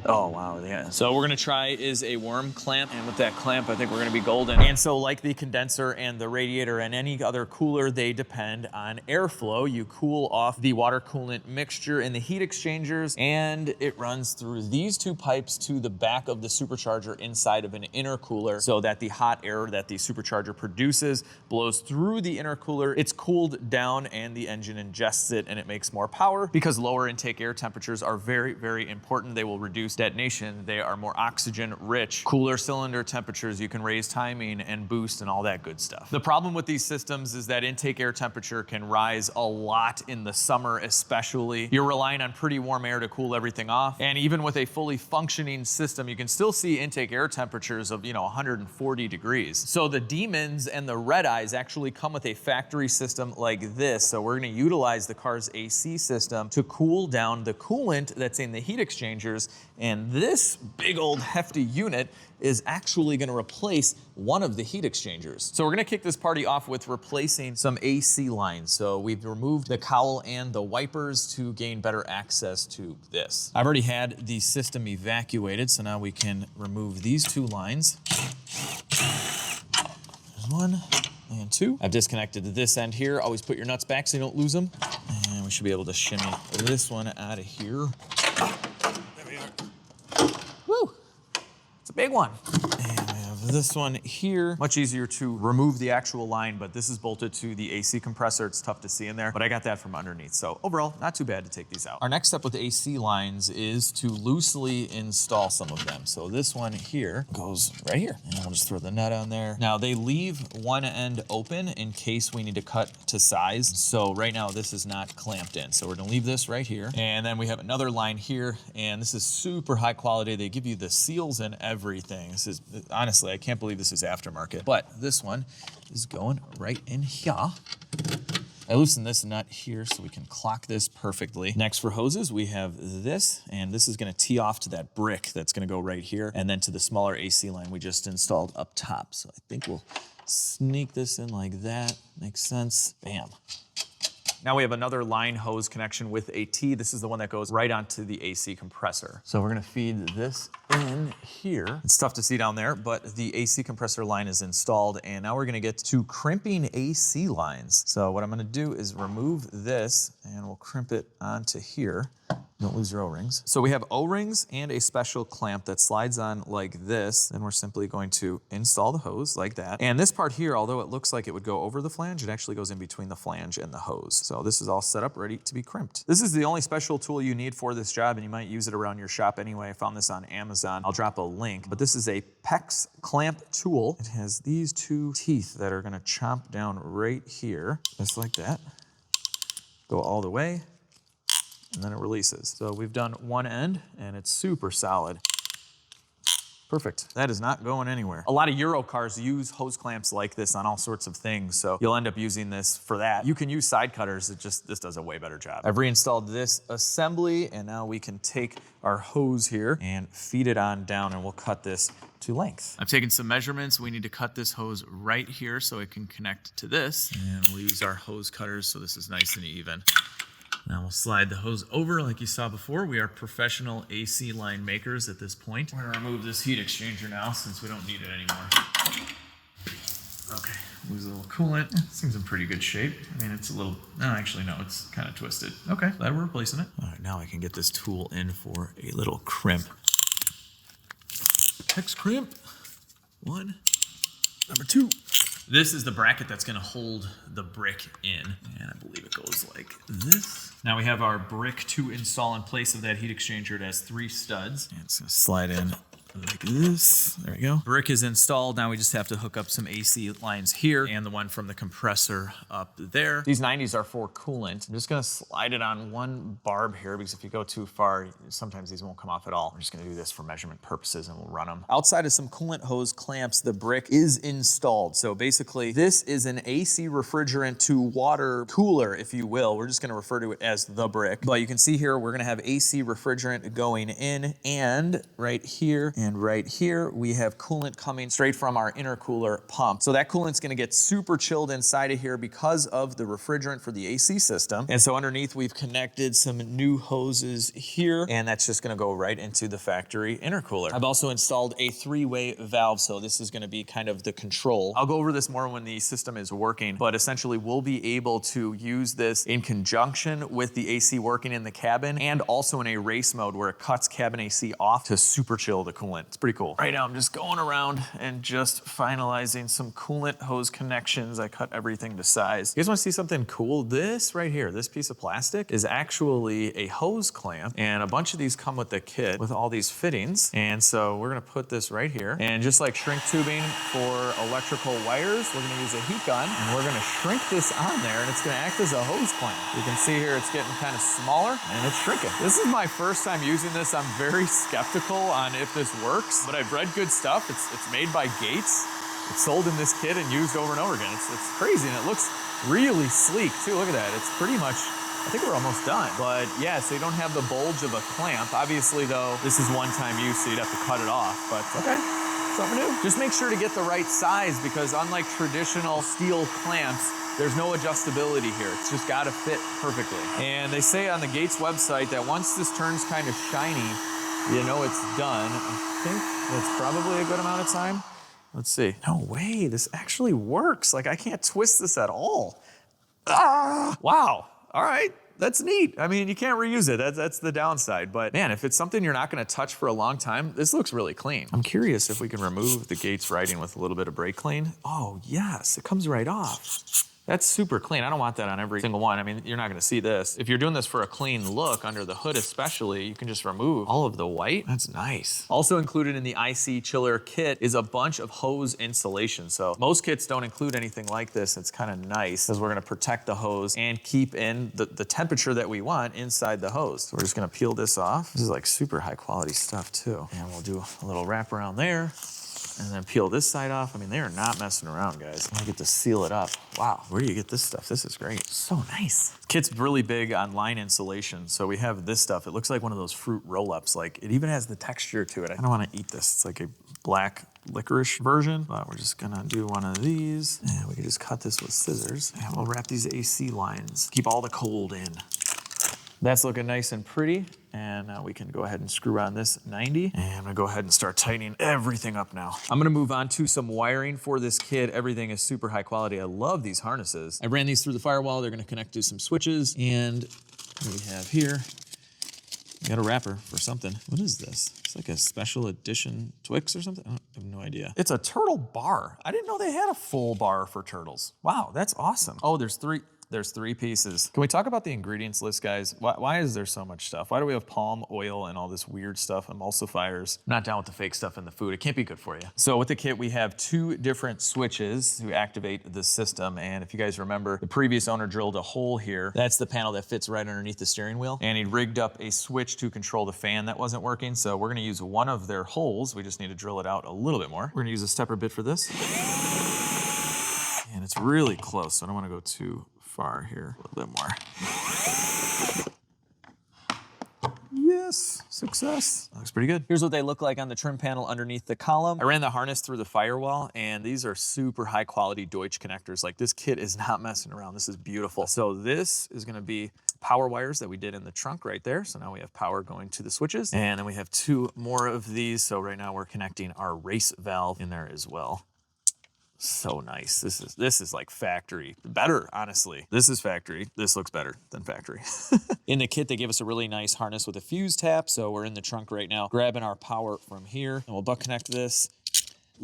Oh, wow, yeah. So we're gonna try is a worm clamp, and with that clamp, I think we're gonna be golden. And so like the condenser and the radiator and any other cooler, they depend on airflow. You cool off the water coolant mixture in the heat exchangers, and it runs through these two pipes to the back of the supercharger inside of an intercooler, so that the hot air that the supercharger produces blows through the intercooler. It's cooled down and the engine ingests it, and it makes more power because lower intake air temperatures are very, very important. They will reduce detonation. They are more oxygen rich. Cooler cylinder temperatures, you can raise timing and boost and all that good stuff. The problem with these systems is that intake air temperature can rise a lot in the summer especially. You're relying on pretty warm air to cool everything off. And even with a fully functioning system, you can still see intake air temperatures of 140 degrees. So the demons and the red eyes actually come with a factory system like this. So we're gonna utilize the car's AC system to cool down the coolant that's in the heat exchangers. And this big old hefty unit is actually gonna replace one of the heat exchangers. So we're gonna kick this party off with replacing some AC lines. So we've removed the cowl and the wipers to gain better access to this. I've already had the system evacuated, so now we can remove these two lines. There's one and two. I've disconnected this end here. Always put your nuts back so you don't lose them. And we should be able to shimmy this one out of here. A big one. And we have this one here. Much easier to remove the actual line, but this is bolted to the AC compressor. It's tough to see in there, but I got that from underneath. So overall, not too bad to take these out. Our next step with the AC lines is to loosely install some of them. So this one here goes right here, and I'll just throw the nut on there. Now they leave one end open in case we need to cut to size. So right now this is not clamped in. So we're gonna leave this right here. And then we have another line here, and this is super high quality. They give you the seals and everything. This is, honestly, I can't believe this is aftermarket. But this one is going right in here. I loosened this nut here so we can clock this perfectly. Next for hoses, we have this, and this is gonna tee off to that brick that's gonna go right here, and then to the smaller AC line we just installed up top. So I think we'll sneak this in like that. Makes sense. Bam. Now we have another line hose connection with a T. This is the one that goes right onto the AC compressor. So we're gonna feed this in here. It's tough to see down there, but the AC compressor line is installed, and now we're gonna get to crimping AC lines. So what I'm gonna do is remove this, and we'll crimp it onto here. Don't lose your O-rings. So we have O-rings and a special clamp that slides on like this. Then we're simply going to install the hose like that. And this part here, although it looks like it would go over the flange, it actually goes in between the flange and the hose. So this is all set up, ready to be crimped. This is the only special tool you need for this job, and you might use it around your shop anyway. I found this on Amazon. I'll drop a link, but this is a PEX clamp tool. It has these two teeth that are gonna chomp down right here, just like that. Go all the way, and then it releases. So we've done one end, and it's super solid. Perfect. That is not going anywhere. A lot of Euro cars use hose clamps like this on all sorts of things, so you'll end up using this for that. You can use side cutters, this does a way better job. I've reinstalled this assembly, and now we can take our hose here and feed it on down, and we'll cut this to length. I've taken some measurements. We need to cut this hose right here so it can connect to this, and we'll use our hose cutters so this is nice and even. Now we'll slide the hose over like you saw before. We are professional AC line makers at this point. We're gonna remove this heat exchanger now since we don't need it anymore. Okay, lose a little coolant. It seems in pretty good shape. I mean, it's a little, no, actually no, it's kind of twisted. Okay, glad we're replacing it. All right, now I can get this tool in for a little crimp. PEX crimp, one, number two. This is the bracket that's gonna hold the brick in, and I believe it goes like this. Now we have our brick to install in place of that heat exchanger. It has 3 studs, and it's gonna slide in like this. There we go. Brick is installed. Now we just have to hook up some AC lines here and the one from the compressor up there. These 90s are for coolant. I'm just gonna slide it on one barb here because if you go too far, sometimes these won't come off at all. I'm just gonna do this for measurement purposes and we'll run them. Outside of some coolant hose clamps, the brick is installed. So basically this is an AC refrigerant to water cooler, if you will. We're just gonna refer to it as the brick. But you can see here, we're gonna have AC refrigerant going in, and right here and right here, we have coolant coming straight from our intercooler pump. So that coolant's gonna get super chilled inside of here because of the refrigerant for the AC system. And so underneath, we've connected some new hoses here, and that's just gonna go right into the factory intercooler. I've also installed a 3-way valve, so this is gonna be kind of the control. I'll go over this more when the system is working, but essentially we'll be able to use this in conjunction with the AC working in the cabin, and also in a race mode where it cuts cabin AC off to super chill the coolant. It's pretty cool. Right now I'm just going around and just finalizing some coolant hose connections. I cut everything to size. You guys wanna see something cool? This right here, this piece of plastic is actually a hose clamp, and a bunch of these come with the kit with all these fittings. And so we're gonna put this right here, and just like shrink tubing for electrical wires, we're gonna use a heat gun and we're gonna shrink this on there, and it's gonna act as a hose clamp. You can see here it's getting kind of smaller and it's shrinking. This is my first time using this. I'm very skeptical on if this works, but I've read good stuff. It's made by Gates. It's sold in this kit and used over and over again. It's crazy, and it looks really sleek too. Look at that. It's pretty much, I think we're almost done. But yeah, so you don't have the bulge of a clamp. Obviously though, this is one-time use, so you'd have to cut it off, but okay. Something new. Just make sure to get the right size, because unlike traditional steel clamps, there's no adjustability here. It's just gotta fit perfectly. And they say on the Gates website that once this turns kind of shiny, you know it's done. I think that's probably a good amount of time. Let's see. No way, this actually works. Like, I can't twist this at all. Ah, wow, all right. That's neat. I mean, you can't reuse it. That's the downside. But man, if it's something you're not gonna touch for a long time, this looks really clean. I'm curious if we can remove the Gates writing with a little bit of brake clean. Oh yes, it comes right off. That's super clean. I don't want that on every single one. I mean, you're not gonna see this. If you're doing this for a clean look under the hood especially, you can just remove all of the white. That's nice. Also included in the IC chiller kit is a bunch of hose insulation. So most kits don't include anything like this. It's kind of nice because we're gonna protect the hose and keep in the temperature that we want inside the hose. So we're just gonna peel this off. This is like super high quality stuff too. And we'll do a little wrap around there. And then peel this side off. I mean, they are not messing around, guys. I get to seal it up. Wow, where do you get this stuff? This is great. So nice. Kit's really big on line insulation. So we have this stuff. It looks like one of those fruit roll-ups. Like, it even has the texture to it. I don't wanna eat this. It's like a black licorice version, but we're just gonna do one of these. And we can just cut this with scissors. And we'll wrap these AC lines. Keep all the cold in. That's looking nice and pretty. And now we can go ahead and screw on this 90. And I'm gonna go ahead and start tightening everything up now. I'm gonna move on to some wiring for this kit. Everything is super high quality. I love these harnesses. I ran these through the firewall. They're gonna connect to some switches. And we have here Got a wrapper for something. What is this? It's like a special edition Twix or something? I have no idea. It's a turtle bar. I didn't know they had a full bar for turtles. Wow, that's awesome. Oh, there's three pieces. Can we talk about the ingredients list, guys? Why is there so much stuff? Why do we have palm oil and all this weird stuff, emulsifiers? I'm not down with the fake stuff in the food. It can't be good for you. So with the kit, we have 2 different switches to activate the system. And if you guys remember, the previous owner drilled a hole here. That's the panel that fits right underneath the steering wheel. And he rigged up a switch to control the fan that wasn't working. So we're gonna use one of their holes. We just need to drill it out a little bit more. We're gonna use a stepper bit for this. And it's really close, so I don't wanna go too far here, a little bit more. Yes, success. Looks pretty good. Here's what they look like on the trim panel underneath the column. I ran the harness through the firewall, and these are super high quality Deutsch connectors. Like, this kit is not messing around. This is beautiful. So this is gonna be power wires that we did in the trunk right there. So now we have power going to the switches. And then we have 2 more of these. So right now we're connecting our race valve in there as well. So nice. This is like factory. Better, honestly. This is factory. This looks better than factory. In the kit, they gave us a really nice harness with a fuse tap. So we're in the trunk right now, grabbing our power from here, and we'll butt connect this.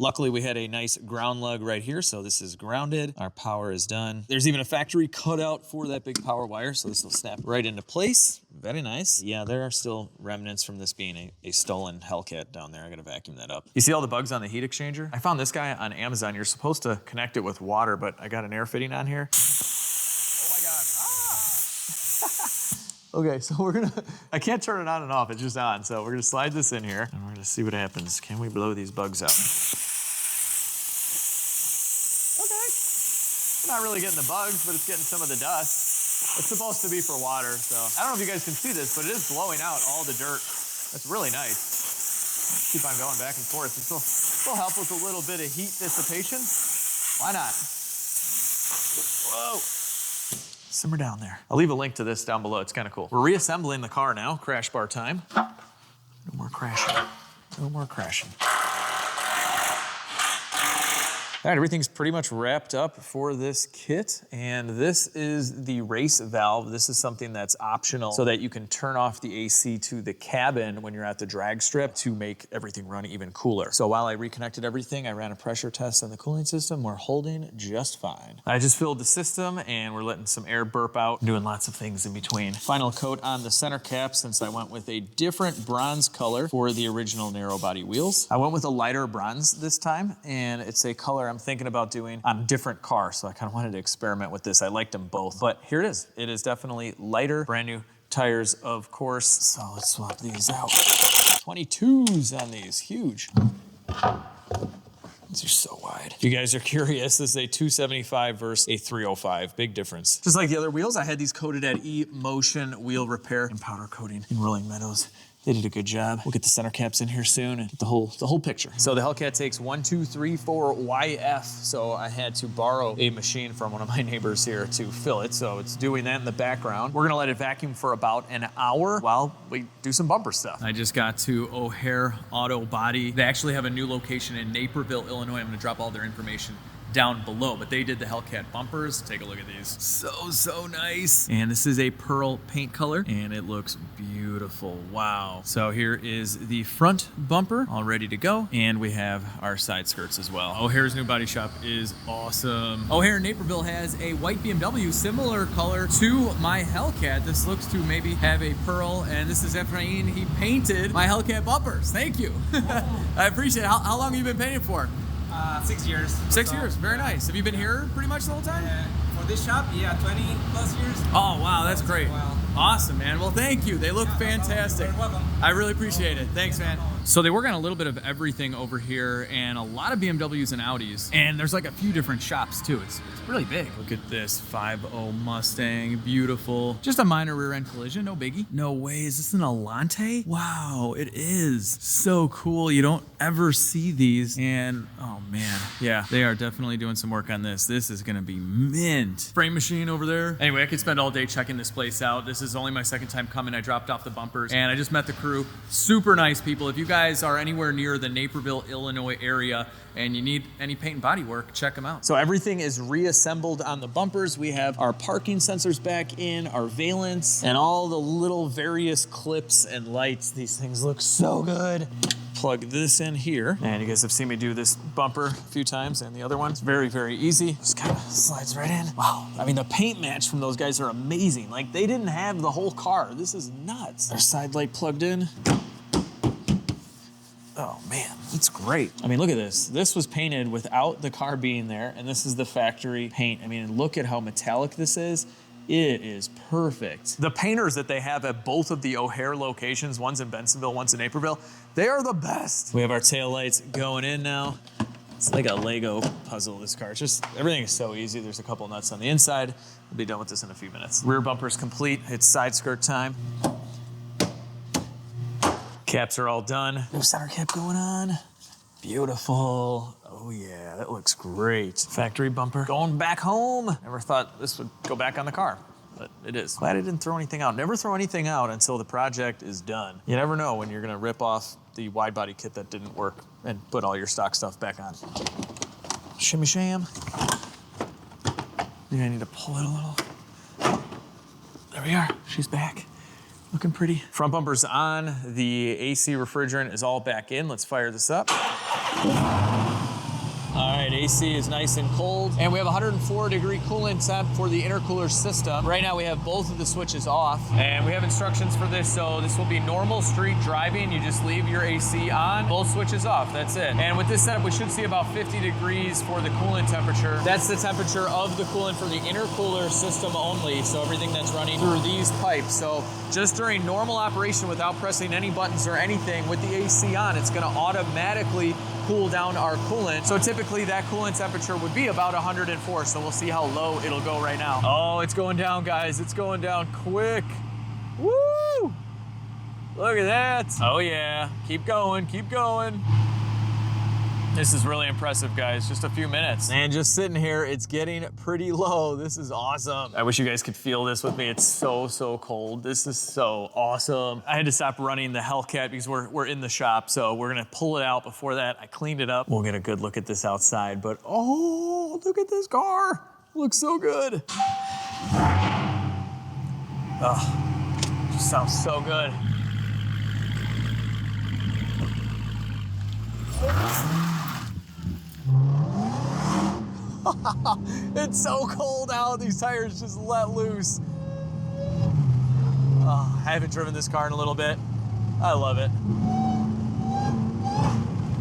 Luckily, we had a nice ground lug right here, so this is grounded. Our power is done. There's even a factory cutout for that big power wire, so this will snap right into place. Very nice. Yeah, there are still remnants from this being a stolen Hellcat down there. I gotta vacuum that up. You see all the bugs on the heat exchanger? I found this guy on Amazon. You're supposed to connect it with water, but I got an air fitting on here. Oh my God. Ah! Okay, so I can't turn it on and off, it's just on. So we're gonna slide this in here, and we're gonna see what happens. Can we blow these bugs out? Not really getting the bugs, but it's getting some of the dust. It's supposed to be for water, so. I don't know if you guys can see this, but it is blowing out all the dirt. That's really nice. Keep on going back and forth. This will help with a little bit of heat dissipation. Why not? Whoa. Simmer down there. I'll leave a link to this down below. It's kind of cool. We're reassembling the car now. Crash bar time. No more crashing. No more crashing. All right, everything's pretty much wrapped up for this kit, and this is the race valve. This is something that's optional so that you can turn off the AC to the cabin when you're at the drag strip to make everything run even cooler. So while I reconnected everything, I ran a pressure test on the cooling system. We're holding just fine. I just filled the system, and we're letting some air burp out, doing lots of things in between. Final coat on the center cap, since I went with a different bronze color for the original narrow body wheels. I went with a lighter bronze this time, and it's a color I'm thinking about doing on different cars, so I kind of wanted to experiment with this. I liked them both, but here it is. It is definitely lighter, brand new tires, of course. So let's swap these out. 22s on these, huge. These are so wide. If you guys are curious, this is a 275 versus a 305. Big difference. Just like the other wheels, I had these coated at E-Motion Wheel Repair and powder coating in Rolling Meadows. They did a good job. We'll get the center caps in here soon and get the whole picture. So the Hellcat takes 1, 2, 3, 4 YF. So I had to borrow a machine from one of my neighbors here to fill it. So it's doing that in the background. We're gonna let it vacuum for about an hour while we do some bumper stuff. I just got to O'Hare Auto Body. They actually have a new location in Naperville, Illinois. I'm gonna drop all their information down below, but they did the Hellcat bumpers. Take a look at these. So nice. And this is a pearl paint color, and it looks beautiful. Wow. So here is the front bumper all ready to go, and we have our side skirts as well. O'Hare's new body shop is awesome. O'Hare Naperville has a white BMW, similar color to my Hellcat. This looks to maybe have a pearl, and this is Efrain. He painted my Hellcat bumpers. Thank you. I appreciate it. How long have you been painting for? 6 years. 6 years, very nice. Have you been here pretty much the whole time? For this shop, yeah, 20 plus years. Oh, wow, that's great. Wow. Awesome, man. Well, thank you. They look fantastic. You're welcome. I really appreciate it. Thanks, man. So they work on a little bit of everything over here, and a lot of BMWs and Audis. And there's like a few different shops too. It's really big. Look at this 5.0 Mustang, beautiful. Just a minor rear end collision, no biggie. No way, is this an Alante? Wow, it is. So cool. You don't ever see these. And oh man, yeah, they are definitely doing some work on this. This is gonna be mint. Frame machine over there. Anyway, I could spend all day checking this place out. This is is only my second time coming. I dropped off the bumpers and I just met the crew. Super nice people. If you guys are anywhere near the Naperville, Illinois area and you need any paint and body work, check them out. So everything is reassembled on the bumpers. We have our parking sensors back in, our valence, and all the little various clips and lights. These things look so good. Plug this in here. And you guys have seen me do this bumper a few times and the other one. It's very, very easy. Just kind of slides right in. Wow. I mean, the paint match from those guys are amazing. Like, they didn't have the whole car. This is nuts. Our side light plugged in. Oh man, it's great. I mean, look at this. This was painted without the car being there, and this is the factory paint. I mean, look at how metallic this is. It is perfect. The painters that they have at both of the O'Hare locations, one's in Bensenville, one's in Naperville, they are the best. We have our taillights going in now. It's like a Lego puzzle, this car. It's just, everything is so easy. There's a couple nuts on the inside. We'll be done with this in a few minutes. Rear bumper's complete. It's side skirt time. Caps are all done. New center cap going on. Beautiful. Oh yeah, that looks great. Factory bumper going back home. Never thought this would go back on the car, but it is. Glad I didn't throw anything out. Never throw anything out until the project is done. You never know when you're gonna rip off the wide body kit that didn't work and put all your stock stuff back on. Shimmy sham. Maybe I need to pull it a little. There we are, she's back. Looking pretty. Front bumper's on. The AC refrigerant is all back in. Let's fire this up. All right, AC is nice and cold. And we have 104-degree coolant temp for the intercooler system. Right now we have both of the switches off. And we have instructions for this, so this will be normal street driving. You just leave your AC on, both switches off, that's it. And with this setup, we should see about 50 degrees for the coolant temperature. That's the temperature of the coolant for the intercooler system only, so everything that's running through these pipes. So just during normal operation without pressing any buttons or anything, with the AC on, it's gonna automatically cool down our coolant. So typically that coolant temperature would be about 104. So we'll see how low it'll go right now. Oh, it's going down, guys. It's going down quick. Woo! Look at that. Oh yeah, keep going, keep going. This is really impressive, guys. Just a few minutes. And just sitting here, it's getting pretty low. This is awesome. I wish you guys could feel this with me. It's so, so cold. This is so awesome. I had to stop running the Hellcat because we're in the shop, so we're gonna pull it out. Before that, I cleaned it up. We'll get a good look at this outside, but oh, look at this car. Looks so good. Oh, just sounds so good. It's so cold out. These tires just let loose. Oh, I haven't driven this car in a little bit. I love it.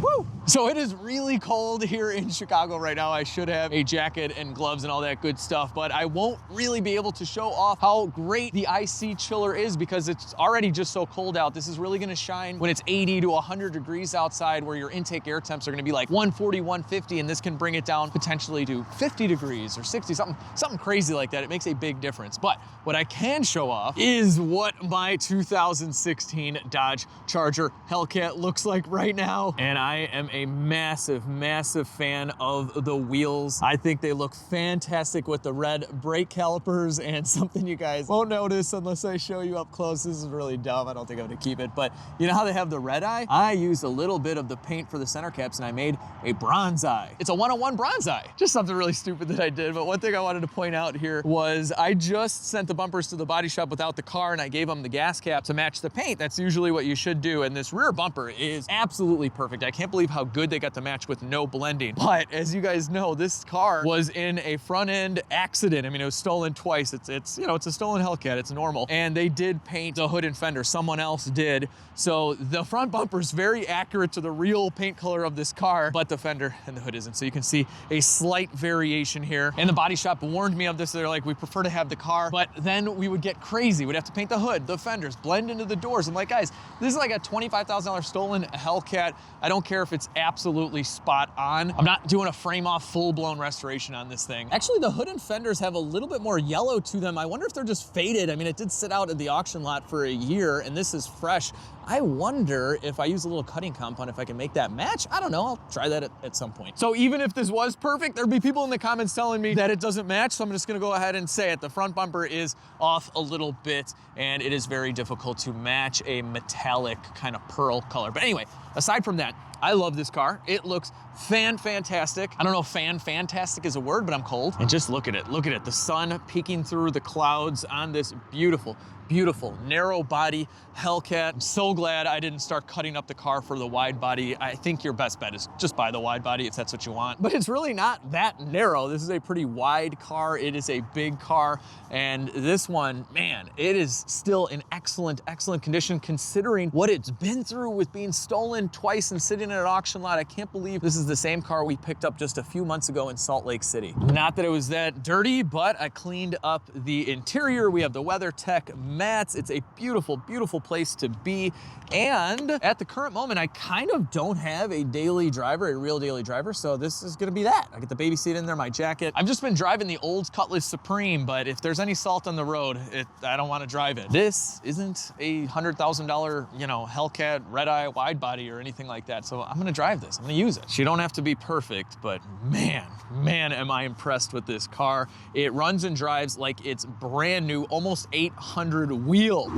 Woo! So it is really cold here in Chicago right now. I should have a jacket and gloves and all that good stuff, but I won't really be able to show off how great the IC chiller is because it's already just so cold out. This is really gonna shine when it's 80 to 100 degrees outside, where your intake air temps are gonna be like 140, 150, and this can bring it down potentially to 50 degrees or 60, something crazy like that. It makes a big difference. But what I can show off is what my 2016 Dodge Charger Hellcat looks like right now. And I am a massive, massive fan of the wheels. I think they look fantastic with the red brake calipers, and something you guys won't notice unless I show you up close. This is really dumb. I don't think I'm gonna keep it, but you know how they have the red eye? I used a little bit of the paint for the center caps and I made a bronze eye. It's a 101 bronze eye. Just something really stupid that I did, but one thing I wanted to point out here was I just sent the bumpers to the body shop without the car, and I gave them the gas cap to match the paint. That's usually what you should do, and this rear bumper is absolutely perfect. I can't believe how good they got the match with no blending. But as you guys know, this car was in a front end accident. I mean, it was stolen twice. It's you know, it's a stolen Hellcat, it's normal. And they did paint the hood and fender, someone else did. So the front bumper is very accurate to the real paint color of this car, but the fender and the hood isn't. So you can see a slight variation here. And the body shop warned me of this. They're like, we prefer to have the car, but then we would get crazy. We'd have to paint the hood, the fenders, blend into the doors. I'm like, guys, this is like a $25,000 stolen Hellcat. I don't care if it's absolutely spot on. I'm not doing a frame-off, full-blown restoration on this thing. Actually, the hood and fenders have a little bit more yellow to them. I wonder if they're just faded. I mean, it did sit out at the auction lot for a year, and this is fresh. I wonder if I use a little cutting compound, if I can make that match. I don't know, I'll try that at some point. So even if this was perfect, there'd be people in the comments telling me that it doesn't match, so I'm just gonna go ahead and say it. The front bumper is off a little bit, and it is very difficult to match a metallic kind of pearl color. But anyway, aside from that, I love this car. It looks fantastic. I don't know if fantastic is a word, but I'm cold. And just look at it, the sun peeking through the clouds on this beautiful narrow body Hellcat. I'm so glad I didn't start cutting up the car for the wide body. I think your best bet is just buy the wide body if that's what you want. But it's really not that narrow. This is a pretty wide car. It is a big car. And this one, man, it is still in excellent condition considering what it's been through with being stolen twice and sitting in an auction lot. I can't believe this is the same car we picked up just a few months ago in Salt Lake City. Not that it was that dirty, but I cleaned up the interior. We have the WeatherTech mats. It's a beautiful place to be. And at the current moment, I kind of don't have a daily driver, a real daily driver. So this is gonna be that. I get the baby seat in there, my jacket. I've just been driving the old Cutlass Supreme, but if there's any salt on the road, I don't want to drive it. This isn't a $100,000, you know, Hellcat red eye wide body or anything like that. So I'm gonna drive this, I'm gonna use it. She don't have to be perfect, but man, am I impressed with this car. It runs and drives like it's brand new, almost 800 wheel.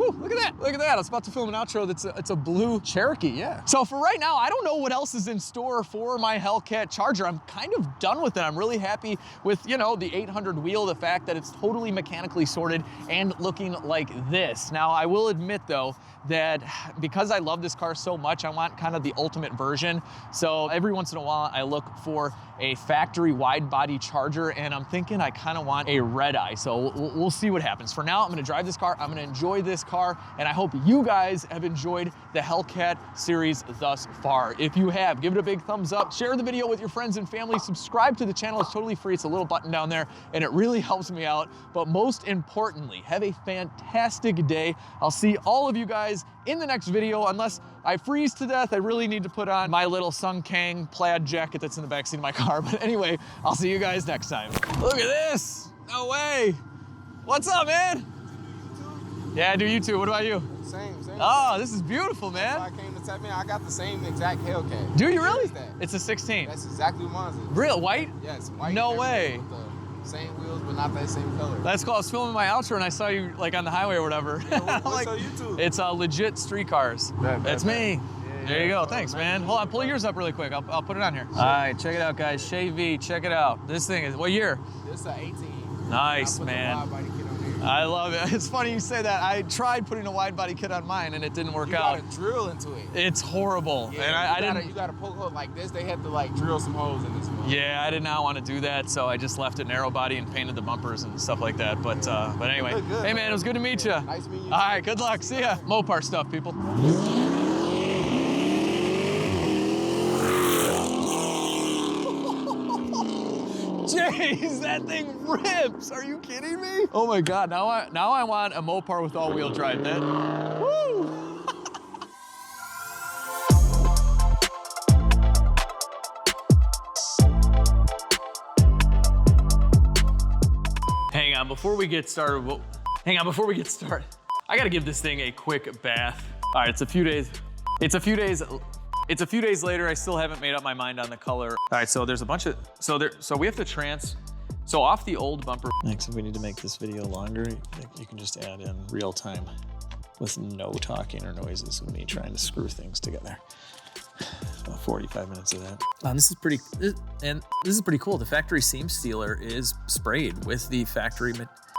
Woo, look at that. I was about to film an outro it's a blue Cherokee, yeah. So for right now, I don't know what else is in store for my Hellcat Charger. I'm kind of done with it. I'm really happy with, you know, the 800 wheel, the fact that it's totally mechanically sorted and looking like this. Now, I will admit though, that because I love this car so much, I want kind of the ultimate version. So every once in a while, I look for a factory wide body Charger, and I'm thinking I kind of want a red eye. So we'll see what happens. For now, I'm gonna drive this car, I'm gonna enjoy this car, and I hope you guys have enjoyed the Hellcat series thus far. If you have, give it a big thumbs up, share the video with your friends and family, subscribe to the channel, it's totally free, it's a little button down there, and it really helps me out. But most importantly, have a fantastic day. I'll see all of you guys in the next video. Unless I freeze to death, I really need to put on my little Sung Kang plaid jacket that's in the backseat of my car. But anyway, I'll see you guys next time. Look at this, no way. What's up, man? Yeah, I do YouTube. What about you? Same. Oh, this is beautiful, man. That's why I came to tap in. I got the same exact Hellcat. Do you really? That? It's a 16. That's exactly what mine is. Real white? Yes, white. No way. With the same wheels, but not that same color. That's cool. I was filming my outro and I saw you like on the highway or whatever. Yeah, I'm like, what's on YouTube? It's LegitStreetCars. That's me. Yeah, There you go. Thanks, man. Hold on. Pull yours up really quick. I'll put it on here. All right, check it out, guys. Shay V, check it out. This thing is, what year? This is an 18. Nice, I put man. The wide body kit on there. I love it. It's funny you say that. I tried putting a wide body kit on mine and it didn't work out. You gotta drill into it. It's horrible. Yeah, And I didn't. You gotta poke holes like this. They had to like drill some holes in this one. Yeah, I did not want to do that, so I just left it narrow body and painted the bumpers and stuff like that. But anyway, Look good, hey man, it was good to meet you. Nice meeting you. All right, good luck. See ya. Mopar stuff, people. Jeez, that thing rips. Are you kidding me? Oh my God, now I want a Mopar with all-wheel drive, man. Woo! Hang on, before we get started, I gotta give this thing a quick bath. All right, it's a few days later. I still haven't made up my mind on the color. All right, so there's a bunch of, so we have to so off the old bumper. Next, if we need to make this video longer, you can just add in real time with no talking or noises of me trying to screw things together. About 45 minutes of that. This is pretty cool. The factory seam sealer is sprayed with the factory.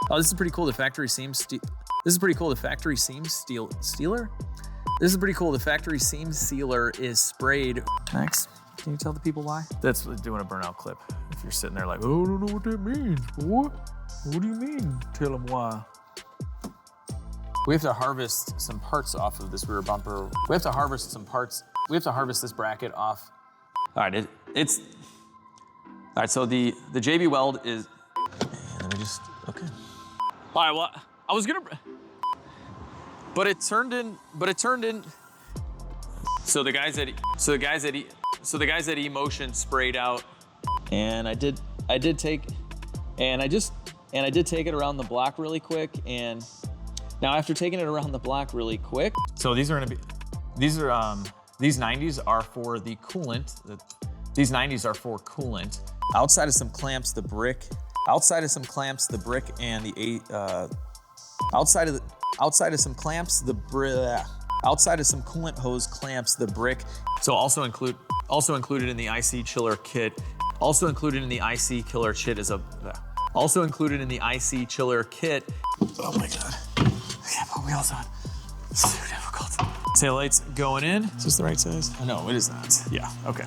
Oh, this is pretty cool. The factory seam sealer. This is pretty cool. The factory seam sealer is sprayed. Max, can you tell the people why? That's doing a burnout clip. If you're sitting there like, oh, I don't know what that means, boy. What do you mean? Tell them why. We have to harvest some parts off of this rear bumper. We have to harvest some parts. We have to harvest this bracket off. All right, all right, so the JB weld is, let me just, okay. All right, well, I was gonna, but it turned in, So the guys at Emotion sprayed out, and I did take it around the block really quick. And now after taking it around the block really quick, so these 90s are for the coolant. These 90s are for coolant. Outside of some clamps, the brick. Outside of some clamps, the brick and the outside of some coolant hose clamps, the brick. So also included in the IC chiller kit. Also included in the IC killer kit is also included in the IC chiller kit. Oh my God. I can't put wheels on. So difficult. Taillights going in. Is this the right size? No, it is not. Yeah, okay.